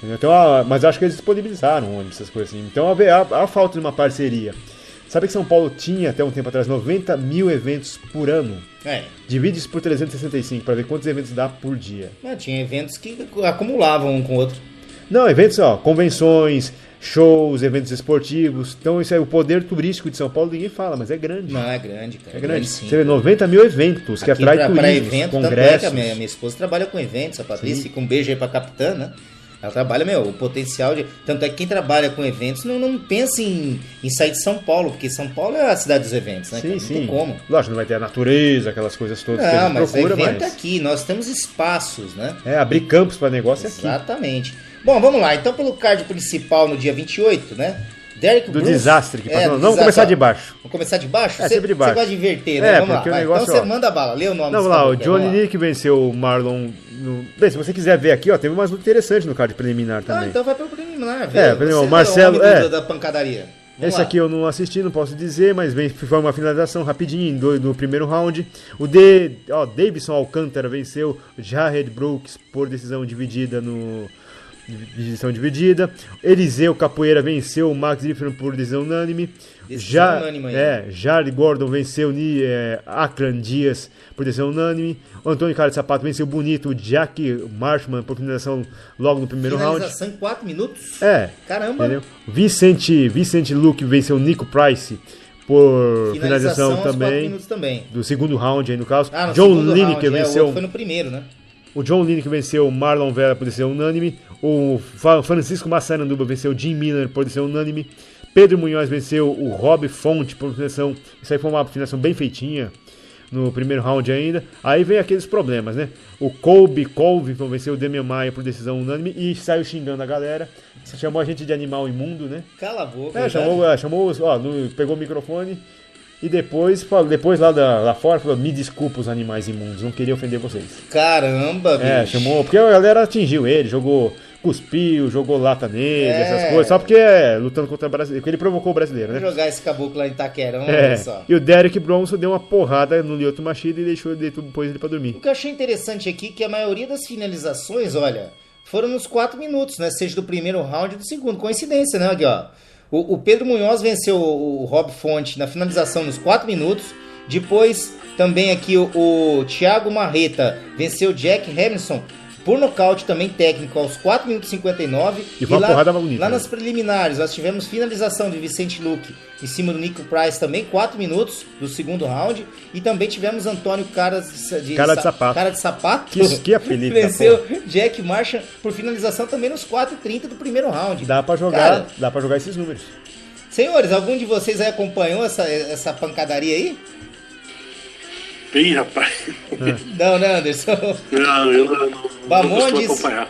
Então, mas acho que eles disponibilizaram ônibus, essas coisas assim. Então há falta de uma parceria. Sabe que São Paulo tinha, até um tempo atrás, 90 mil eventos por ano? Divide isso por 365, para ver quantos eventos dá por dia. Tinha eventos que acumulavam um com o outro. Não, eventos, convenções, shows, eventos esportivos. Então isso é o poder turístico de São Paulo, ninguém fala, mas é grande. Não, é grande, cara. É grande. Sim. Você vê 90 mil eventos, que aqui atrai pra turistas, evento congressos. também, que a minha esposa trabalha com eventos, a Patrícia, fica um beijo aí pra capitã, né? Ela trabalha, o potencial de... Tanto é que quem trabalha com eventos não pensa em sair de São Paulo, porque São Paulo é a cidade dos eventos, né? Sim, Não tem como. Lógico, não vai ter a natureza, aquelas coisas todas que a Não, gente mas procura, evento mas... aqui, nós temos espaços, né? abrir campos para negócio aqui. Exatamente. Bom, vamos lá. Então, pelo card principal no dia 28, né? Derrick Do Bruce. desastre que passou. Vamos desastre, começar de baixo. Vamos começar de baixo? Sempre de baixo. Você gosta de inverter, né? Vamos lá. porque o Vai. negócio, Então você manda bala, lê o nome. Vamos lá, o Johnny Nick venceu o Marlon... Bem, se você quiser ver aqui, ó, teve umas lutas interessantes no card preliminar também. Então vai pro preliminar, velho. O Marcelo... Da pancadaria. Esse aqui eu não assisti, não posso dizer, mas foi uma finalização rapidinho no primeiro round. O Davidson Alcântara venceu Jared Brooks por decisão dividida Eliseu Capoeira venceu o Max Differin por decisão unânime. Jared Gordon venceu Akran Dias por decisão unânime. O Antônio Carlos Sapato venceu bonito o Jack Marshman por finalização logo no primeiro round. Finalização em 4 minutos? Caramba! Entendeu? Vicente Luke venceu o Nico Price por finalização também. Do segundo round aí no caso. John Lineker venceu. Foi no primeiro, né? O John Lineker venceu o Marlon Vera por decisão unânime. O Francisco Massaranduba venceu o Jim Miller por decisão unânime. Pedro Munhoz venceu o Rob Fonte por finalização. Isso aí foi uma finalização bem feitinha no primeiro round ainda. Aí vem aqueles problemas, né? O Colby Colvin venceu o Demian Maia por decisão unânime e saiu xingando a galera. Chamou a gente de animal imundo, né? Cala a boca. Chamou, pegou o microfone. E depois lá fora, falou: me desculpa os animais imundos, não queria ofender vocês. Caramba, bicho. Chamou, porque a galera atingiu ele, cuspiu, jogou lata nele, essas coisas, só porque lutando contra o brasileiro, porque ele provocou o brasileiro, né? Vou jogar esse caboclo lá em Itaquerão, olha só. E o Derek Bronson deu uma porrada no Lyoto Machida e deixou ele depois ele pra dormir. O que eu achei interessante aqui é que a maioria das finalizações, olha, foram nos 4 minutos, né? Seja do primeiro round e do segundo. Coincidência, né? Aqui, ó. O Pedro Munhoz venceu o Rob Fonte na finalização nos 4 minutos. Depois, também aqui o Thiago Marreta venceu o Jack Hamilton por nocaute também técnico aos 4 minutos e 59. E foi uma porrada bonita. Lá nas preliminares, nós tivemos finalização de Vicente Luque em cima do Nico Price também, 4 minutos do segundo round. E também tivemos Antônio Cara de Sapato. Que apelido. Venceu Jack Marshall por finalização também nos 4:30 do primeiro round. Dá pra jogar esses números. Senhores, algum de vocês aí acompanhou essa pancadaria aí? Ih, rapaz. Não, né, Anderson? Não, eu não costumo acompanhar.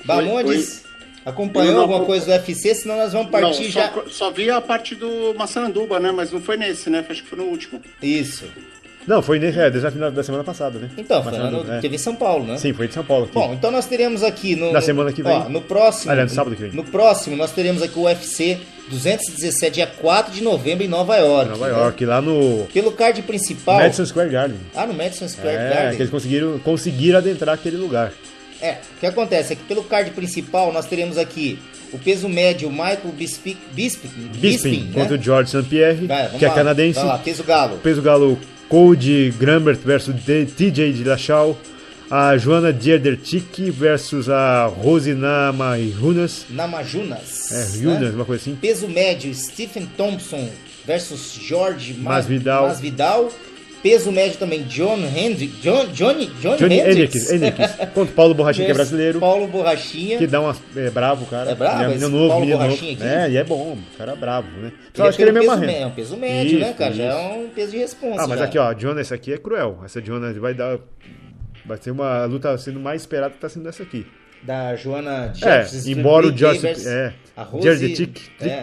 Bamondes, acompanhou alguma coisa do UFC? Senão nós vamos partir já... Só vi a parte do Massaranduba, né? Mas não foi nesse, né? Acho que foi no último. Isso. Não, foi nesse desafio da semana passada, né? Então, teve em São Paulo, né? Sim, foi de São Paulo aqui. Bom, então nós teremos aqui na semana que vem. Ó, no próximo... Aliás, no sábado que vem. No próximo, nós teremos aqui o UFC 217, dia 4 de novembro, em Nova York. Nova York, lá no... Pelo card principal... Madison Square Garden. No Madison Square Garden. Que eles conseguiram adentrar aquele lugar. O que acontece é que pelo card principal, nós teremos aqui o peso médio, Michael Bisping contra o George St. Pierre, que é canadense. Vai lá, peso galo. Peso galo, Cody Grambert versus TJ Dillashaw. A Joana Dierderchik versus a Rose Namajunas. Né? Uma coisa assim. Peso médio, Stephen Thompson versus George Masvidal. Peso médio também, Johnny Hendricks. Contra o Paulo Borrachinha, que é brasileiro. Paulo Borrachinha. Que dá uma... É bravo, cara. É bravo, menino novo, Paulo menino Borrachinha novo. aqui. E é bom, o cara é bravo, né? Só acho que ele é meio marrento. É um peso médio, né, cara? Já é um peso de responsa. Mas aqui, ó, Jonas, essa aqui é cruel. Essa Jonas vai ser uma luta sendo mais esperada que tá sendo essa aqui. Da Joana Jeffs. Embora o Josh... A Rose...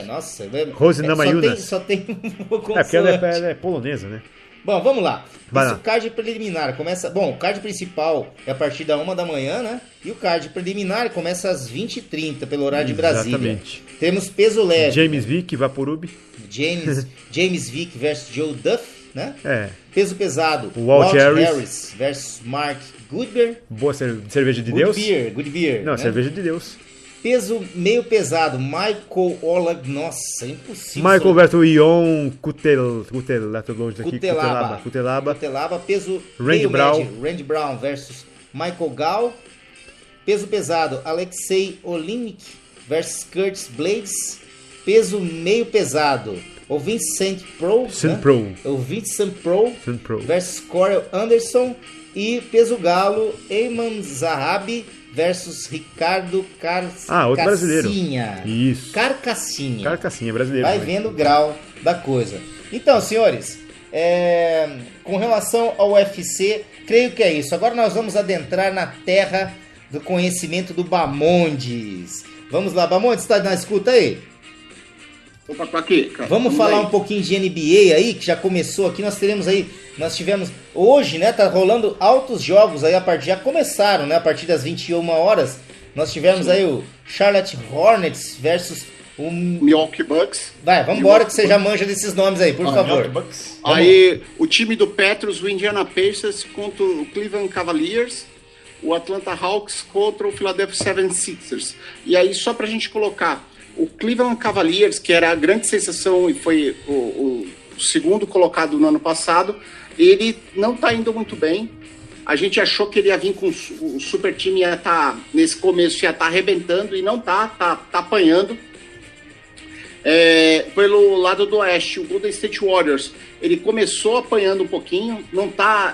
Nossa. Rose Namajunas. Só tem porque ela é polonesa, né? Bom, vamos lá. O card preliminar começa... Bom, o card principal é a partir da 1 da manhã, né? E o card preliminar começa às 20h30, pelo horário de Brasília. Exatamente. Temos peso leve. James Vick, Vaporub. James Vick versus Joe Duff, né? Peso pesado. Walt Harris versus Mark Goodbeer. Boa cerveja de Deus. Good beer. Não, né? Cerveja de Deus. Peso meio pesado, Michael Olag. Nossa, impossível. Michael versus Ion Cutelaba. Peso Randy Brown. médio, Randy Brown versus Michael Gall. Peso pesado, Alexei Olinik versus Curtis Blades, peso meio pesado. O Vincent Pro, O Vincent Pro versus Corey Anderson. E peso galo, Ayman Zahabi versus Ricardo Carcassinha. Outro brasileiro. Isso. Carcassinha, brasileiro. Vai também. vendo o grau da coisa. Então, senhores, com relação ao UFC, creio que é isso. Agora nós vamos adentrar na terra do conhecimento do Bamondes. Vamos lá, Bamondes, tá na escuta aí? Opa, tô aqui, cara. Vamos falar um pouquinho de NBA aí, que já começou aqui. Nós tivemos hoje, né, tá rolando altos jogos aí, já começaram, né, a partir das 21 horas. Nós tivemos aí o Charlotte Hornets versus o Milwaukee Bucks. Vai, vamos embora que você já manja desses nomes aí, por favor. Aí, o time do Petros, o Indiana Pacers contra o Cleveland Cavaliers, o Atlanta Hawks contra o Philadelphia 76ers. E aí, só pra gente colocar, o Cleveland Cavaliers, que era a grande sensação e foi o segundo colocado no ano passado, ele não tá indo muito bem. A gente achou que ele ia vir com o super time, ia estar, nesse começo, ia estar arrebentando, e não tá apanhando. Pelo lado do oeste, o Golden State Warriors, ele começou apanhando um pouquinho,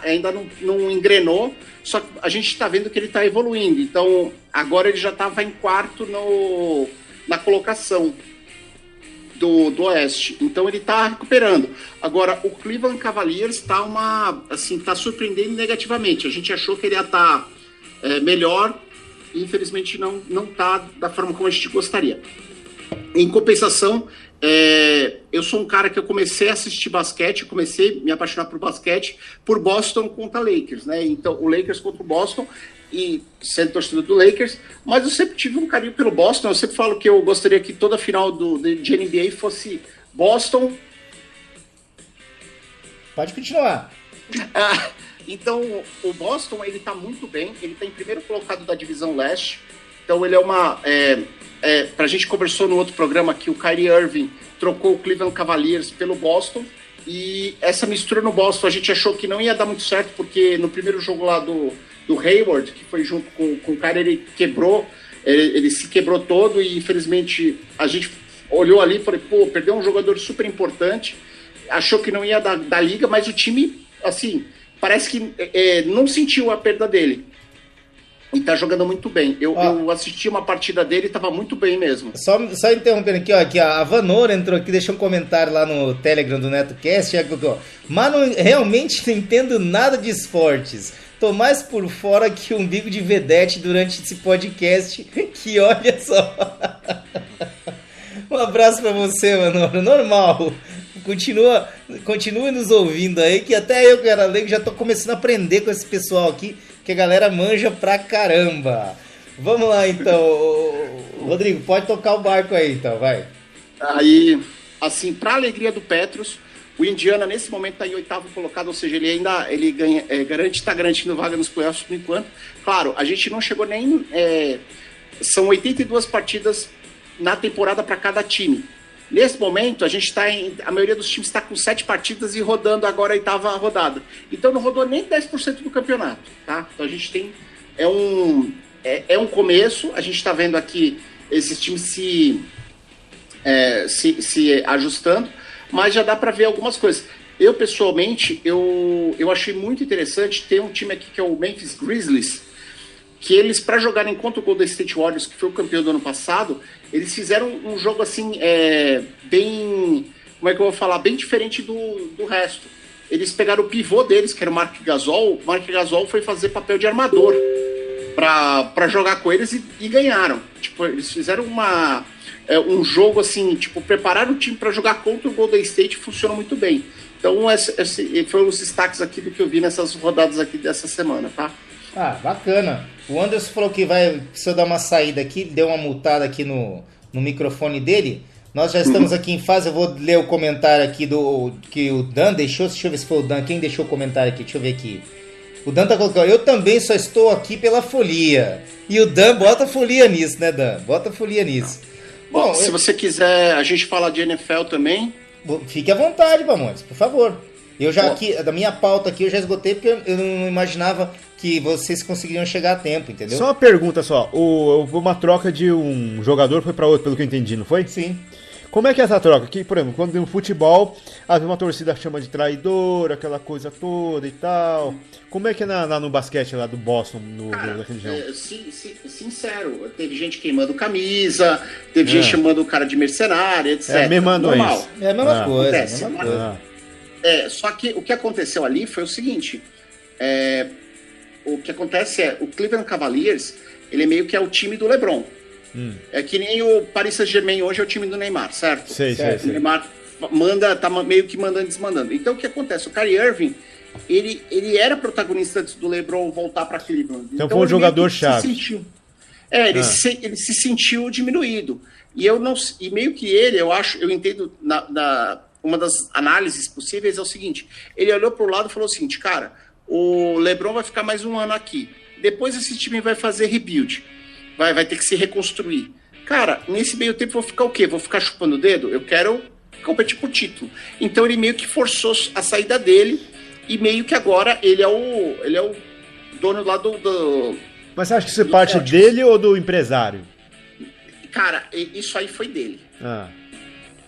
ainda não engrenou, só que a gente está vendo que ele está evoluindo. Então, agora ele já estava em quarto na colocação do oeste. Então, ele está recuperando. Agora, o Cleveland Cavaliers está surpreendendo negativamente. A gente achou que ele ia estar melhor e, infelizmente, não está da forma como a gente gostaria. Em compensação, eu sou um cara que eu comecei a assistir basquete, comecei a me apaixonar por basquete, por Boston contra Lakers, né? Então, o Lakers contra o Boston, e sendo torcedor do Lakers, mas eu sempre tive um carinho pelo Boston. Eu sempre falo que eu gostaria que toda final de NBA fosse Boston. Pode continuar. Então, o Boston, ele tá muito bem, ele tá em primeiro colocado da divisão leste, então ele é pra gente conversou no outro programa que o Kyrie Irving trocou o Cleveland Cavaliers pelo Boston, e essa mistura no Boston a gente achou que não ia dar muito certo, porque no primeiro jogo lá do Hayward, que foi junto com o cara, ele se quebrou todo, e infelizmente a gente olhou ali e falou, perdeu um jogador super importante, achou que não ia dar liga, mas o time, assim, parece que não sentiu a perda dele. E tá jogando muito bem. Eu assisti uma partida dele e tava muito bem mesmo. Só interrompendo aqui, ó, a Vanora entrou aqui, deixou um comentário lá no Telegram do NetoCast, mas realmente não entendo nada de esportes. Tô mais por fora que o umbigo de vedete durante esse podcast, que olha só. Um abraço pra você, Vanora, normal. Continue nos ouvindo aí, que até eu que era leigo já tô começando a aprender com esse pessoal aqui, que a galera manja pra caramba. Vamos lá, então. Rodrigo, pode tocar o barco aí, então, vai. Aí, assim, pra alegria do Petros, o Indiana, nesse momento, tá em 8º colocado, ou seja, ele tá garantindo vaga nos playoffs por enquanto. Claro, a gente não chegou nem... são 82 partidas na temporada para cada time. Nesse momento, a maioria dos times está com 7 partidas e rodando agora a 8ª rodada. Então não rodou nem 10% do campeonato, tá? Então a gente tem... É um começo, a gente está vendo aqui esses times se ajustando, mas já dá para ver algumas coisas. Eu, pessoalmente, eu achei muito interessante ter um time aqui que é o Memphis Grizzlies, que eles, para jogarem contra o Golden State Warriors, que foi o campeão do ano passado, eles fizeram um jogo assim, bem, como é que eu vou falar, bem diferente do resto. Eles pegaram o pivô deles, que era o Marc Gasol. O Marc Gasol foi fazer papel de armador para jogar com eles e ganharam. Tipo, eles fizeram um jogo assim, tipo, prepararam o time para jogar contra o Golden State e funcionou muito bem. Então, esse foram os destaques aqui do que eu vi nessas rodadas aqui dessa semana, tá? Ah, bacana. O Anderson falou que se eu dar uma saída aqui, deu uma multada aqui no microfone dele. Nós já estamos aqui em fase, eu vou ler o comentário aqui que o Dan deixou. Deixa eu ver se foi o Dan. Quem deixou o comentário aqui? Deixa eu ver aqui. O Dan tá colocando, eu também só estou aqui pela folia. E o Dan bota folia nisso, né, Dan? Bota folia nisso. Bom, se você quiser, a gente fala de NFL também. Fique à vontade, Bamontes, por favor. Eu já aqui, da minha pauta aqui, eu já esgotei porque eu não imaginava que vocês conseguiriam chegar a tempo, entendeu? Só uma pergunta só. Uma troca de um jogador foi pra outro, pelo que eu entendi, não foi? Sim. Como é que é essa troca? Que, por exemplo, quando tem um futebol, às vezes uma torcida chama de traidor, aquela coisa toda e tal. Como é que é no basquete lá do Boston, da região? Sincero, teve gente queimando camisa, teve gente chamando o cara de mercenário, etc. Me mandou normal. isso. É a mesma coisa. Acontece, só que o que aconteceu ali foi o seguinte: o que acontece o Cleveland Cavaliers, ele meio que é o time do LeBron. É que nem o Paris Saint-Germain hoje é o time do Neymar, certo? Sei. O Neymar tá meio que mandando e desmandando. Então o que acontece? O Kyrie Irving, ele era protagonista antes do LeBron voltar para Cleveland. Então foi um jogador chave. Ele se sentiu diminuído. E meio que eu entendo uma das análises possíveis é o seguinte: ele olhou para o lado e falou o seguinte, cara, o LeBron vai ficar mais um ano aqui. Depois esse time vai fazer rebuild. Vai ter que se reconstruir. Cara, nesse meio tempo vou ficar o quê? Vou ficar chupando o dedo? Eu quero competir por título. Então ele meio que forçou a saída dele e meio que agora ele é o dono lá do... Mas você acha que isso é parte dele ou do empresário? Cara, isso aí foi dele.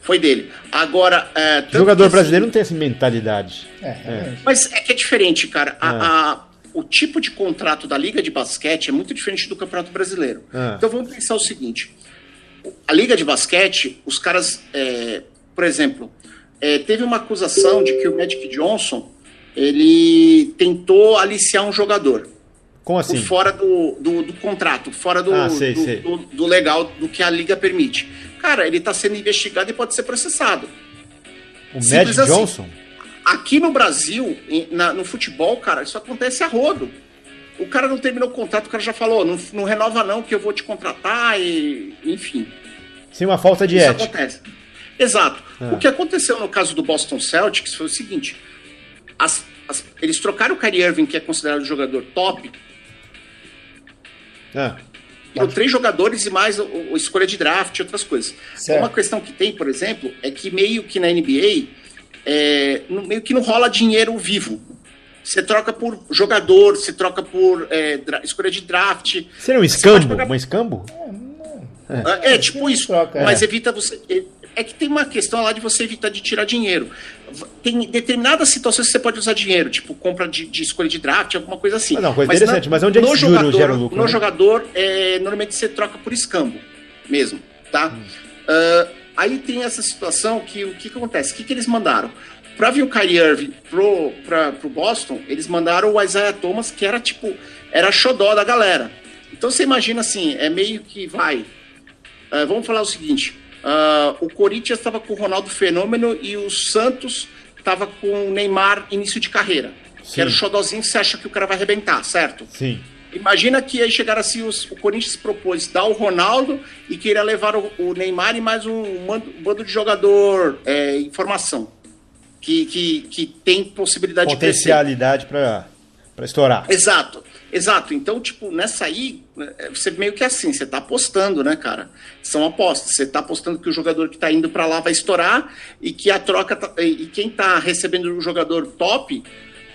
Foi dele. Agora... jogador brasileiro não tem essa mentalidade. Mas é que é diferente, cara. O tipo de contrato da Liga de Basquete é muito diferente do Campeonato Brasileiro. Então vamos pensar o seguinte: a Liga de Basquete, os caras, por exemplo, teve uma acusação de que o Magic Johnson ele tentou aliciar um jogador. Como assim? Por fora do contrato, fora do legal, do que a Liga permite. Cara, ele está sendo investigado e pode ser processado. O Magic Johnson? Assim. Aqui no Brasil, no futebol, cara, isso acontece a rodo. O cara não terminou o contrato, o cara já falou, não renova não, que eu vou te contratar, enfim. Sim, uma falta de ética. Acontece. Exato. O que aconteceu no caso do Boston Celtics foi o seguinte: eles trocaram o Kyrie Irving, que é considerado um jogador top, por 3 jogadores e mais a escolha de draft e outras coisas. Uma questão que tem, por exemplo, é que meio que na NBA... meio que não rola dinheiro vivo. Você troca por jogador, você troca por escolha de draft. Seria um escambo? Um escambo? Tipo isso. Mas evita você... É que tem uma questão lá de você evitar de tirar dinheiro. Tem determinadas situações que você pode usar dinheiro, tipo compra de escolha de draft, alguma coisa assim. Não, coisa interessante, mas onde é que esse gera o lucro? No jogador, normalmente você troca por escambo mesmo, tá? Aí tem essa situação que o que acontece? O que eles mandaram? Pra vir o Kyrie Irving pro Boston, eles mandaram o Isaiah Thomas, que era xodó da galera. Então você imagina assim, meio que vamos falar o seguinte: o Corinthians estava com o Ronaldo Fenômeno e o Santos estava com o Neymar início de carreira. Sim. Que era o xodózinho que você acha que o cara vai arrebentar, certo? Sim. Imagina que aí chegaram assim, o Corinthians propôs dar o Ronaldo e queria levar o Neymar e mais um bando de jogador em formação. Que tem possibilidade de crescer. Potencialidade para estourar. Exato. Então, nessa aí, você meio que assim, você tá apostando, né, cara? São apostas. Você tá apostando que o jogador que tá indo para lá vai estourar e que a troca... e quem tá recebendo o jogador top...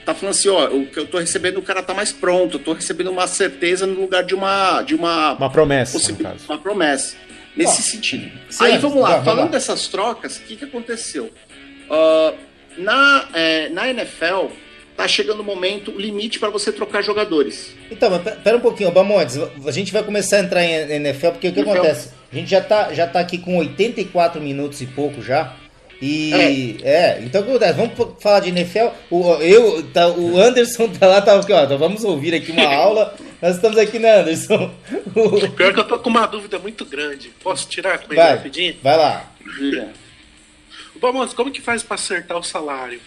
tá falando assim, o que eu tô recebendo, o cara tá mais pronto, eu tô recebendo uma certeza no lugar de uma promessa, no caso. Uma promessa, nesse sentido. Aí vamos lá, falando dessas trocas, o que aconteceu? Na NFL, tá chegando o momento, o limite para você trocar jogadores. Então, mas pera um pouquinho, Bamontes, a gente vai começar a entrar em NFL, porque o que acontece? A gente já tá aqui com 84 minutos e pouco já. Então o que acontece? Vamos falar de NFL. O Anderson tá lá, então vamos ouvir aqui uma aula. Nós estamos aqui, né, Anderson? Pior que eu tô com uma dúvida muito grande. Posso tirar com ele rapidinho? Vai lá. Bom, como que faz pra acertar o salário?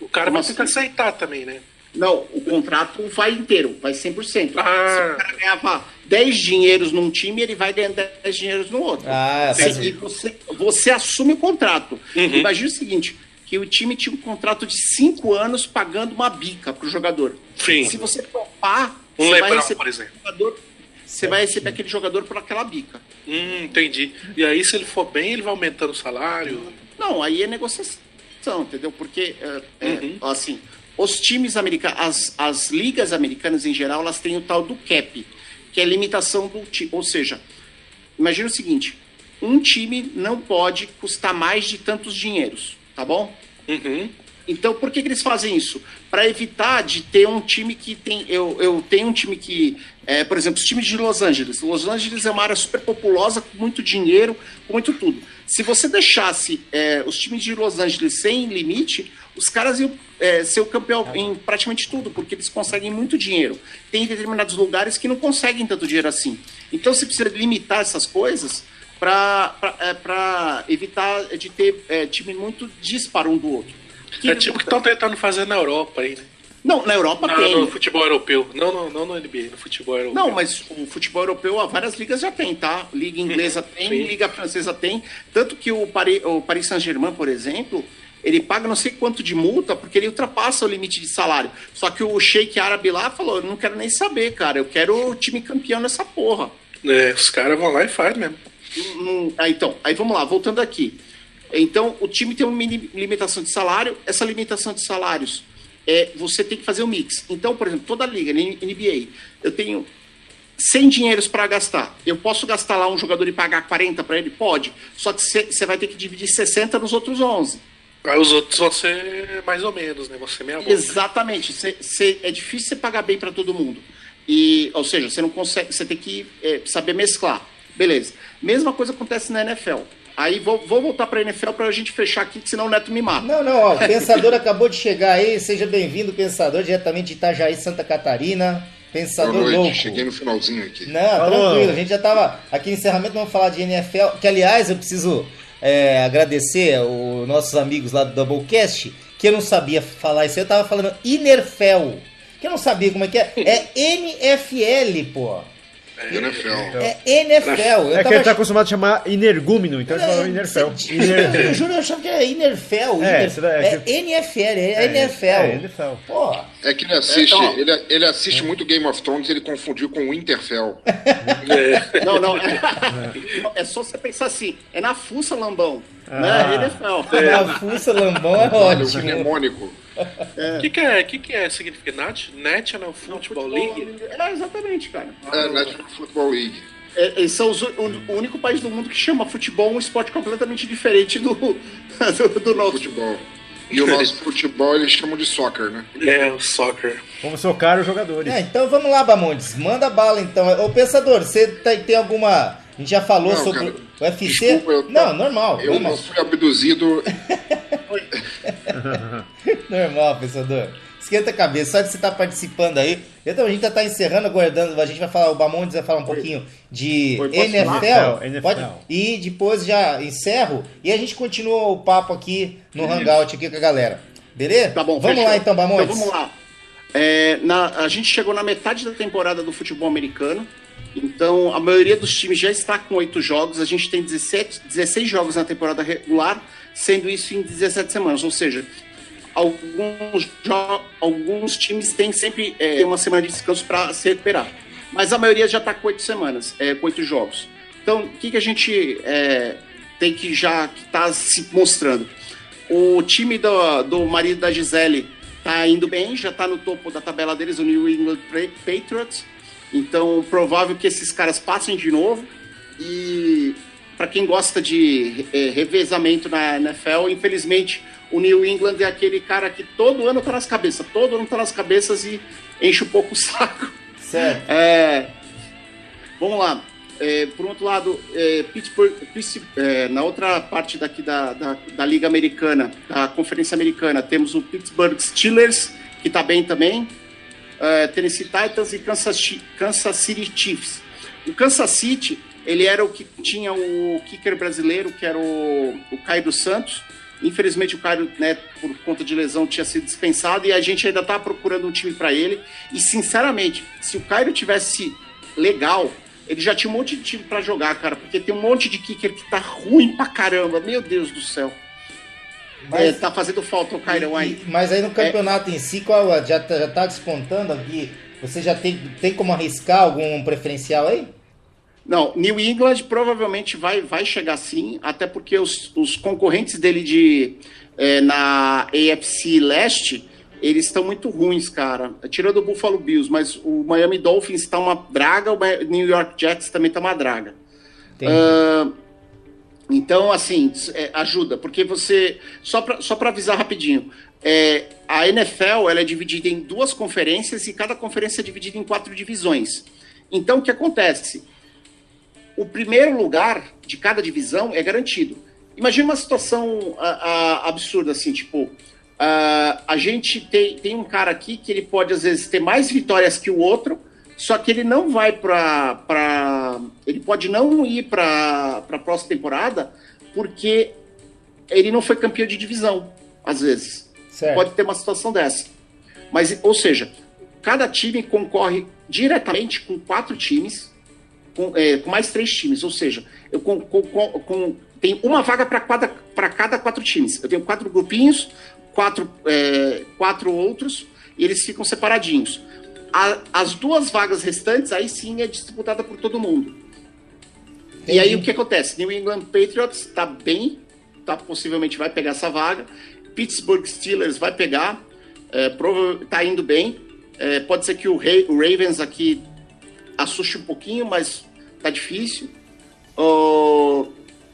O cara vai ter que aceitar também, né? Não, o contrato vai inteiro, vai 100%. Se o cara ganhava 10 dinheiros num time, ele vai ganhar 10 dinheiros no outro. E você assume o contrato. Imagina o seguinte, que o time tinha um contrato de 5 anos pagando uma bica pro jogador. Sim. Se você topar, por exemplo. Você vai receber aquele jogador por aquela bica. Entendi. E aí, se ele for bem, ele vai aumentando o salário? Não, aí é negociação. entendeu? Porque, assim, os times americanos, as ligas americanas em geral, elas têm o tal do cap, que é a limitação do time. Ou seja, imagina o seguinte, um time não pode custar mais de tantos dinheiros, tá bom? Então, por que eles fazem isso? Para evitar de ter um time que tem... Eu tenho um time que... por exemplo, os times de Los Angeles. Los Angeles é uma área super populosa, com muito dinheiro, com muito tudo. Se você deixasse os times de Los Angeles sem limite, os caras iam ser o campeão em praticamente tudo, porque eles conseguem muito dinheiro. Tem determinados lugares que não conseguem tanto dinheiro assim. Então, você precisa limitar essas coisas para evitar de ter time muito disparo um do outro. É tipo o que estão tentando fazer na Europa aí, né? Não, na Europa tem. No futebol europeu. Não no NBA, no futebol europeu. Não, mas o futebol europeu, várias ligas já tem, tá? Liga inglesa tem, liga francesa tem. Tanto que o Paris Saint-Germain, por exemplo, ele paga não sei quanto de multa porque ele ultrapassa o limite de salário. Só que o Sheik árabe lá falou, eu não quero nem saber, cara. Eu quero o time campeão nessa porra. Os caras vão lá e fazem mesmo. Aí vamos lá, voltando aqui. Então, o time tem uma limitação de salário. Essa limitação de salários, você tem que fazer um mix. Então, por exemplo, toda a liga, NBA, eu tenho 100 dinheiros para gastar. Eu posso gastar lá um jogador e pagar 40 para ele? Pode. Só que você vai ter que dividir 60 nos outros 11. Aí os outros vão ser mais ou menos, né? Vão ser meia boca. Exatamente. É difícil você pagar bem para todo mundo. Ou seja, você não consegue, você tem que saber mesclar. Beleza. Mesma coisa acontece na NFL. Aí vou voltar para a NFL para a gente fechar aqui, que senão o Neto me mata. Não, o Pensador acabou de chegar aí. Seja bem-vindo, Pensador, diretamente de Itajaí, Santa Catarina. Pensador Boa noite, louco. cheguei no finalzinho aqui. Não, tranquilo, a gente já tava aqui no encerramento, vamos falar de NFL, que aliás eu preciso agradecer os nossos amigos lá do Doublecast, que eu não sabia falar isso aí, eu tava falando Inerfel, que eu não sabia como é que é. É NFL, pô. NFL. É NFL. É que ele tá acostumado a chamar energúmeno, então ele falou Inerfel. Eu juro, eu achava que era Inerfel. NFL, NFL. Pô. É que ele assiste, ele assiste muito Game of Thrones, ele confundiu com Winterfell. Não. É só você pensar assim, é na fuça, lambão. Né? NFL. Na fuça, lambão é ótimo. Mnemônico. O que é significa National Football League? Exatamente, cara. National Football League. Eles são o único país do mundo que chama futebol um esporte completamente diferente do nosso. Futebol. E o nosso futebol eles chamam de soccer, né? O soccer. Vamos socar os jogadores. Então vamos lá, Bamondes. Manda bala então. Ô, Pensador, você tem alguma... A gente já falou sobre o UFC? Desculpa, normal. Eu não fui abduzido. Normal, Pensador. Esquenta a cabeça, só de você estar participando aí. Então a gente já está encerrando, aguardando. A gente vai falar, o Bamondes vai falar um pouquinho de NFL. Pode, e depois já encerro. E a gente continua o papo aqui no Hangout aqui com a galera. Beleza? Tá bom, vamos lá então, Bamondes. Então vamos lá. A gente chegou na metade da temporada do futebol americano. Então, a maioria dos times já está com 8 jogos. A gente tem 16 jogos na temporada regular, sendo isso em 17 semanas. Ou seja, alguns times têm sempre uma semana de descanso para se recuperar. Mas a maioria já está com 8 semanas, com 8 jogos. Então, o que a gente tem que já estar se mostrando? O time do marido da Gisele está indo bem, já está no topo da tabela deles, o New England Patriots. Então, provável que esses caras passem de novo. E para quem gosta de revezamento na NFL, infelizmente, o New England é aquele cara que todo ano tá nas cabeças, e enche um pouco o saco. Certo. Vamos lá. Por outro lado, Pittsburgh, na outra parte daqui da Liga Americana, da Conferência Americana, temos o Pittsburgh Steelers, que tá bem também. Tennessee Titans e Kansas City Chiefs. O Kansas City, ele era o que tinha o kicker brasileiro, que era o Caio dos Santos. Infelizmente o Caio, né, por conta de lesão, tinha sido dispensado e a gente ainda está procurando um time para ele. E sinceramente, se o Caio tivesse legal, ele já tinha um monte de time para jogar, cara, porque tem um monte de kicker que tá ruim pra caramba, meu Deus do céu. Mas tá fazendo falta o Cairão aí. Mas aí no campeonato em si, já tá despontando aqui? Você já tem como arriscar algum preferencial aí? Não, New England provavelmente vai chegar sim, até porque os concorrentes dele na AFC Leste, eles estão muito ruins, cara. Tirando o Buffalo Bills, mas o Miami Dolphins está uma draga, o New York Jets também está uma draga. Então, assim, ajuda, porque você... Só para avisar rapidinho, a NFL ela é dividida em 2 conferências e cada conferência é dividida em 4 divisões. Então, o que acontece? O primeiro lugar de cada divisão é garantido. Imagina uma situação absurda, assim, tipo... a gente tem um cara aqui que ele pode, às vezes, ter mais vitórias que o outro, só que ele não vai ele pode não ir para a próxima temporada porque ele não foi campeão de divisão, às vezes. Certo. Pode ter uma situação dessa. Mas, ou seja, cada time concorre diretamente com 4 times, com mais 3 times. Ou seja, tem uma vaga para cada 4 times. Eu tenho 4 grupinhos, 4 outros, e eles ficam separadinhos. As 2 vagas restantes, aí sim é disputada por todo mundo. Entendi. E aí o que acontece? New England Patriots está bem, possivelmente vai pegar essa vaga. Pittsburgh Steelers vai pegar, está indo bem. Pode ser que o Ravens aqui assuste um pouquinho, mas tá difícil.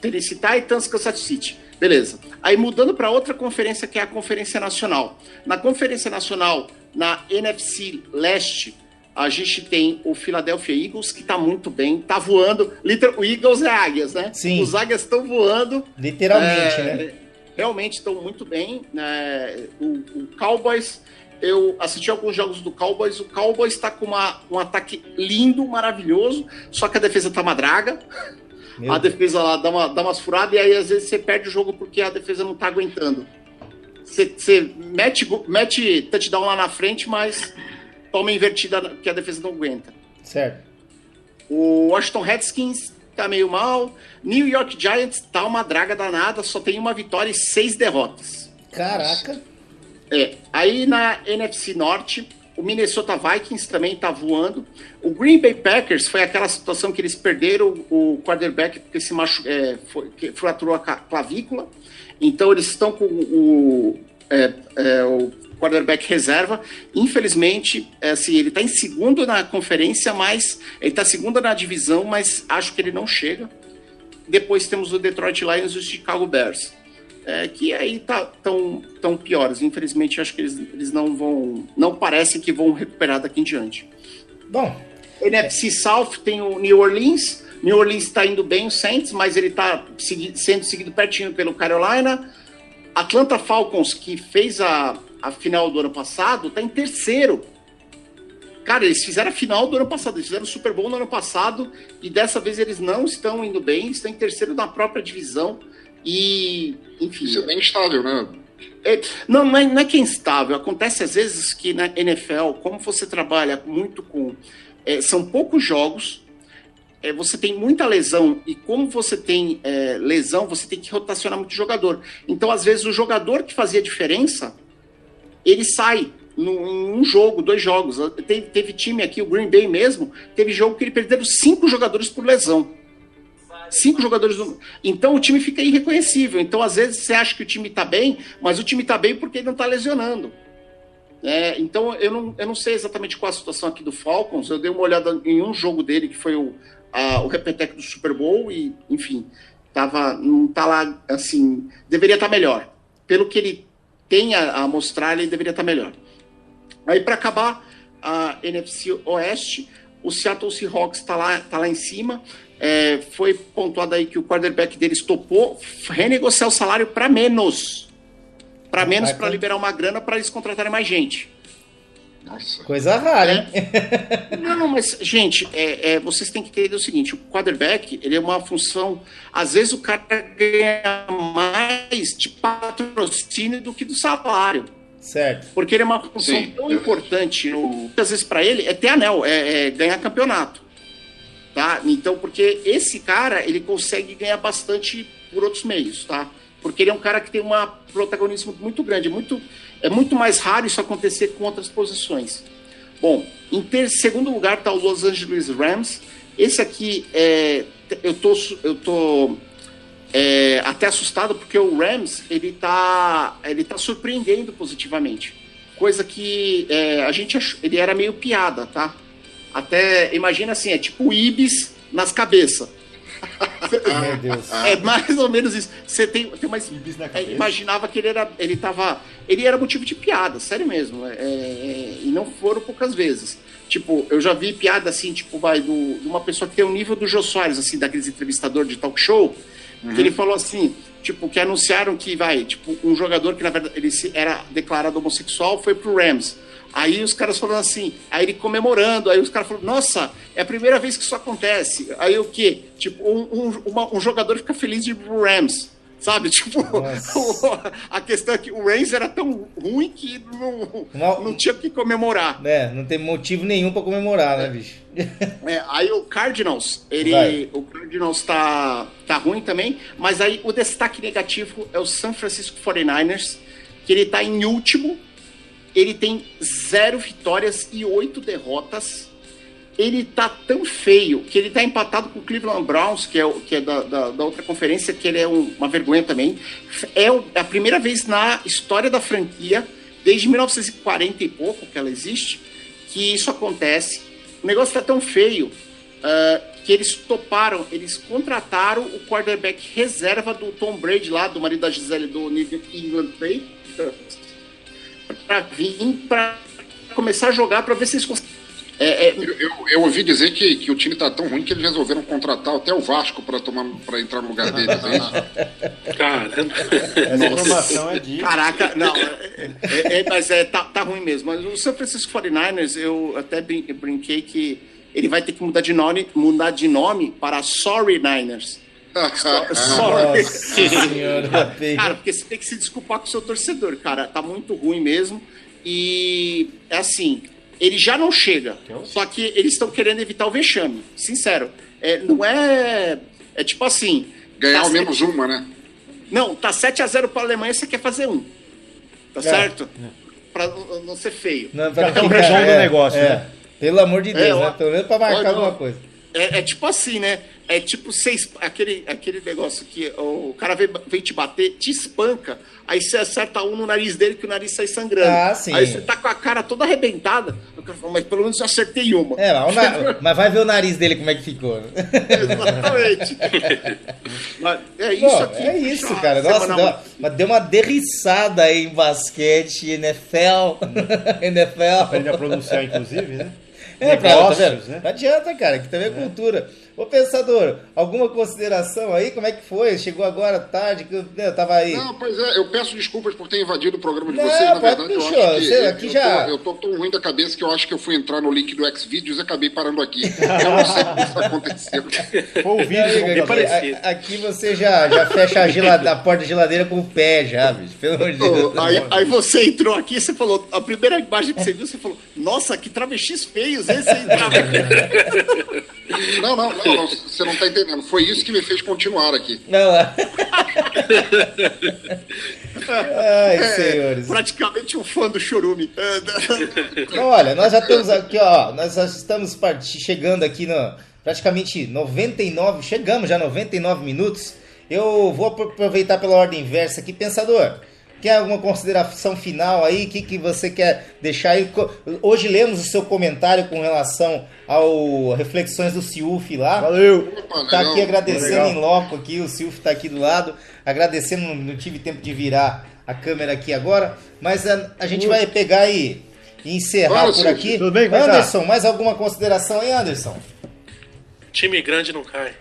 Tennessee Titans, Kansas City. Beleza. Aí mudando para outra conferência, que é a Conferência Nacional. Na Conferência Nacional, na NFC Leste, a gente tem o Philadelphia Eagles, que tá muito bem, tá voando. O Eagles é águias, né? Sim. Os águias estão voando. Literalmente, né? Realmente estão muito bem. O Cowboys, eu assisti alguns jogos do Cowboys. O Cowboys está com um ataque lindo, maravilhoso, só que a defesa tá uma draga. A defesa lá dá umas furadas e aí às vezes você perde o jogo porque a defesa não tá aguentando. Você mete touchdown lá na frente, mas toma invertida que a defesa não aguenta. Certo. O Washington Redskins tá meio mal. New York Giants tá uma draga danada, só tem uma vitória e 6 derrotas. Caraca. Aí na NFC Norte, o Minnesota Vikings também tá voando. O Green Bay Packers foi aquela situação que eles perderam o quarterback porque que fraturou a clavícula. Então eles estão com o quarterback reserva. Infelizmente, assim, ele está em segundo na conferência, mas ele está segundo na divisão, mas acho que ele não chega. Depois temos o Detroit Lions e o Chicago Bears, que aí tão piores. Infelizmente, acho que eles não parecem que vão recuperar daqui em diante. Bom, NFC South tem o New Orleans. New Orleans está indo bem, o Saints, mas ele está sendo seguido pertinho pelo Carolina. Atlanta Falcons, que fez a final do ano passado, está em terceiro. Cara, eles fizeram a final do ano passado, eles fizeram o Super Bowl no ano passado e dessa vez eles não estão indo bem, estão em terceiro na própria divisão e, enfim... Isso é bem instável, né? Não é que é instável. Acontece às vezes que na NFL, como você trabalha muito com... são poucos jogos, você tem muita lesão, e como você tem lesão, você tem que rotacionar muito jogador. Então, às vezes, o jogador que fazia diferença, ele sai em um jogo, 2 jogos. Teve time aqui, o Green Bay mesmo, teve jogo que ele perdeu 5 jogadores por lesão. 5 jogadores. Então, o time fica irreconhecível. Então, às vezes, você acha que o time está bem, mas o time está bem porque ele não está lesionando. Então, eu não sei exatamente qual a situação aqui do Falcons. Eu dei uma olhada em um jogo dele, que foi o repeteco do Super Bowl, e, enfim, não tá lá, assim, deveria estar melhor. Pelo que ele tem a mostrar, ele deveria estar melhor. Aí, para acabar, a NFC Oeste, o Seattle Seahawks tá lá em cima. Foi pontuado aí que o quarterback deles topou renegociar o salário para menos. Para liberar uma grana para eles contratarem mais gente. Nossa. Coisa rara, hein? Não, mas, gente, vocês têm que entender o seguinte: o quarterback, ele é uma função... Às vezes o cara ganha mais de patrocínio do que do salário. Certo. Porque ele é uma função tão importante. Às vezes para ele é ter anel, ganhar campeonato. Tá? Então, porque esse cara, ele consegue ganhar bastante por outros meios, tá? Porque ele é um cara que tem um protagonismo muito grande. É muito mais raro isso acontecer com outras posições. Bom, em segundo lugar está o Los Angeles Rams. Esse aqui, eu tô até assustado, porque o Rams, ele tá surpreendendo positivamente. Coisa que a gente achou, ele era meio piada, tá? Até, imagina assim, é tipo o Ibis nas cabeças. Meu Deus. É mais ou menos isso. Você tem mais. Imaginava que ele era motivo de piada, sério mesmo. E não foram poucas vezes. Tipo, eu já vi piada assim, tipo, de uma pessoa que tem o nível do Jô Soares, assim, daqueles entrevistadores de talk show, que ele falou assim, tipo, que anunciaram que tipo, um jogador que na verdade ele era declarado homossexual foi pro Rams. Aí os caras falaram assim, aí ele comemorando, aí os caras falaram, nossa, é a primeira vez que isso acontece. Aí o quê? Tipo, um jogador fica feliz de ir pro Rams, sabe? Tipo, a questão é que o Rams era tão ruim que não tinha o que comemorar. Não tem motivo nenhum pra comemorar, né, bicho? Aí o Cardinals, o Cardinals tá ruim também, mas aí o destaque negativo é o San Francisco 49ers, que ele tá em último. Ele tem 0 vitórias e 8 derrotas. Ele tá tão feio que ele tá empatado com o Cleveland Browns, que é da outra conferência, que ele é uma vergonha também. É a primeira vez na história da franquia, desde 1940 e pouco que ela existe, que isso acontece. O negócio tá tão feio que eles contrataram o quarterback reserva do Tom Brady lá, do marido da Gisele, do New England Patriots, para vir para começar a jogar para ver se eles conseguem. Eu ouvi dizer que o time tá tão ruim que eles resolveram contratar até o Vasco para entrar no lugar deles. Caramba. Essa informação é disso. Caraca, não. Mas tá ruim mesmo. Mas o San Francisco 49ers, eu até brinquei que ele vai ter que mudar de nome para Sorry Niners. Sorry. Cara, porque você tem que se desculpar com o seu torcedor, cara. Tá muito ruim mesmo. E é assim, ele já não chega. Só que eles estão querendo evitar o vexame. Sincero. Não é. É tipo assim. Ganhar ao menos uma, né? Não, tá 7-0 pra Alemanha, você quer fazer um. Tá certo? Pra não ser feio. Não, pra ficar redondo o negócio, né? Pelo amor de Deus, né? Pelo menos pra marcar alguma coisa. É tipo assim, né? É tipo aquele negócio que o cara vem te bater, te espanca, aí você acerta um no nariz dele que o nariz sai sangrando. Ah, sim. Aí você tá com a cara toda arrebentada, mas pelo menos eu acertei uma. Mas vai ver o nariz dele como é que ficou. Exatamente. Mas isso aqui. É isso, cara. Nossa, deu uma derriçada aí em basquete, NFL. Aprende a pronunciar, inclusive, né? Tá vendo? Né? Não adianta, cara, que também é cultura. Ô, Pensador, alguma consideração aí? Como é que foi? Chegou agora tarde, que eu tava aí. Não, pois eu peço desculpas por ter invadido o programa de vocês, na verdade. Eu tô tão ruim da cabeça que eu acho que eu fui entrar no link do Xvideos e acabei parando aqui. Eu não sei como isso aconteceu. Aqui você já fecha a porta da geladeira com o pé já, bicho. Pelo amor de Deus. Aí você entrou aqui, você falou, a primeira imagem que você viu, você falou, nossa, que travestis feios esse aí. Não, você não tá entendendo. Foi isso que me fez continuar aqui. Ai, senhores. Praticamente um fã do Chorume. Então, olha, nós já estamos aqui, nós já estamos chegando aqui no praticamente 99, chegamos já 99 minutos. Eu vou aproveitar pela ordem inversa aqui, Pensador. Quer alguma consideração final aí? O que você quer deixar aí? Hoje lemos o seu comentário com relação ao Reflexões do Ciuf lá. Valeu! Tá aqui agradecendo em loco aqui, o Ciuf tá aqui do lado. Agradecendo, não tive tempo de virar a câmera aqui agora. Mas a gente vai pegar e encerrar por aqui. Tudo bem, Anderson, mais alguma consideração aí, Anderson? Time grande não cai.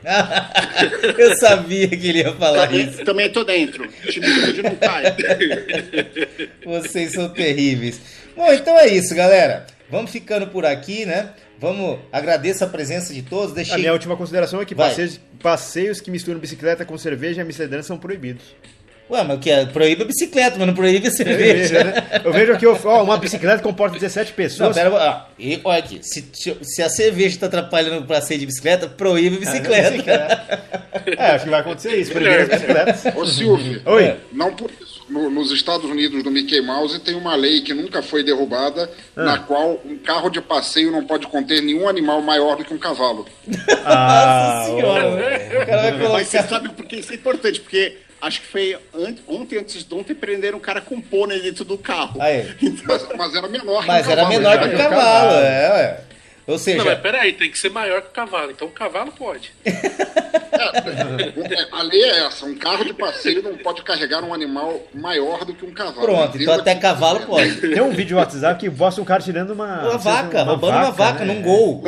Eu sabia que ele ia falar isso. Também tô dentro. Time grande não cai. Vocês são terríveis. Bom, então é isso, galera. Vamos ficando por aqui, né? Agradeço a presença de todos. A minha última consideração é que passeios que misturam bicicleta com cerveja e amsterdã são proibidos. Ué, mas o que é? Proíbe a bicicleta, mas não proíbe a cerveja. Né? Eu vejo aqui, uma bicicleta comporta 17 pessoas. Não, pera, olha aqui, se a cerveja está atrapalhando o passeio de bicicleta, proíbe a bicicleta. Acho que vai acontecer isso, proibir as bicicletas. Ô, Silvio, Oi. Não por isso, nos Estados Unidos do Mickey Mouse tem uma lei que nunca foi derrubada, na qual um carro de passeio não pode conter nenhum animal maior do que um cavalo. Nossa senhora, o cara vai colocar... Mas você sabe por que isso é importante? Porque acho que foi antes de ontem prenderam um cara com pônei dentro do carro. Então... Mas era menor que o cavalo. Mas era menor que o cavalo, ué. Ou seja... Não, mas peraí, tem que ser maior que o cavalo. Então o cavalo pode. A lei é essa. Um carro de passeio não pode carregar um animal maior do que um cavalo. Pronto, então até cavalo pode. Tem um vídeo no WhatsApp que mostra um cara tirando uma vaca, roubando uma vaca num gol.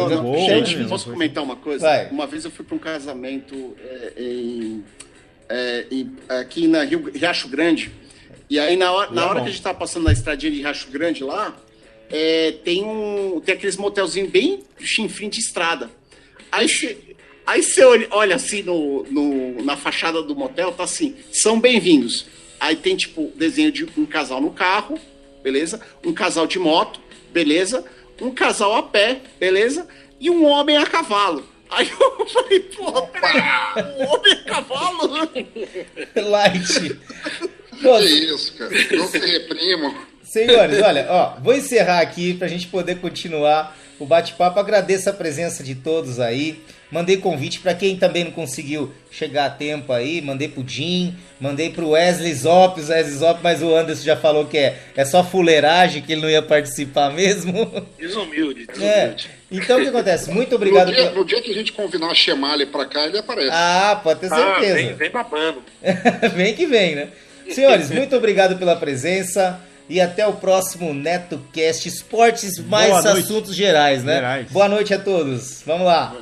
Gente, posso comentar uma coisa? Vai. Uma vez eu fui para um casamento aqui na Riacho Grande. E aí na hora que a gente tava passando na estradinha de Riacho Grande lá, tem aqueles motelzinhos bem chinfrim de estrada. Aí você olha assim na fachada do motel, tá assim, são bem-vindos. Aí tem tipo desenho de um casal no carro, beleza? Um casal de moto, beleza? Um casal a pé, beleza? E um homem a cavalo. Aí eu falei, pô, um homem a cavalo? Light. Que isso, cara. Não se reprimam. Senhores, olha, vou encerrar aqui pra gente poder continuar o bate-papo. Agradeço a presença de todos aí. Mandei convite para quem também não conseguiu chegar a tempo aí. Mandei pro Jim, mandei pro Wesley Zop, mas o Anderson já falou que é só fuleiragem, que ele não ia participar mesmo. Desumilde. Então o que acontece? Muito obrigado. No dia que a gente convidar a Chemale pra cá, ele aparece. Pode ter certeza. Vem babando. Vem que vem, né? Senhores, muito obrigado pela presença. E até o próximo NetoCast Esportes, mais assuntos gerais, né? Boa noite a todos. Vamos lá.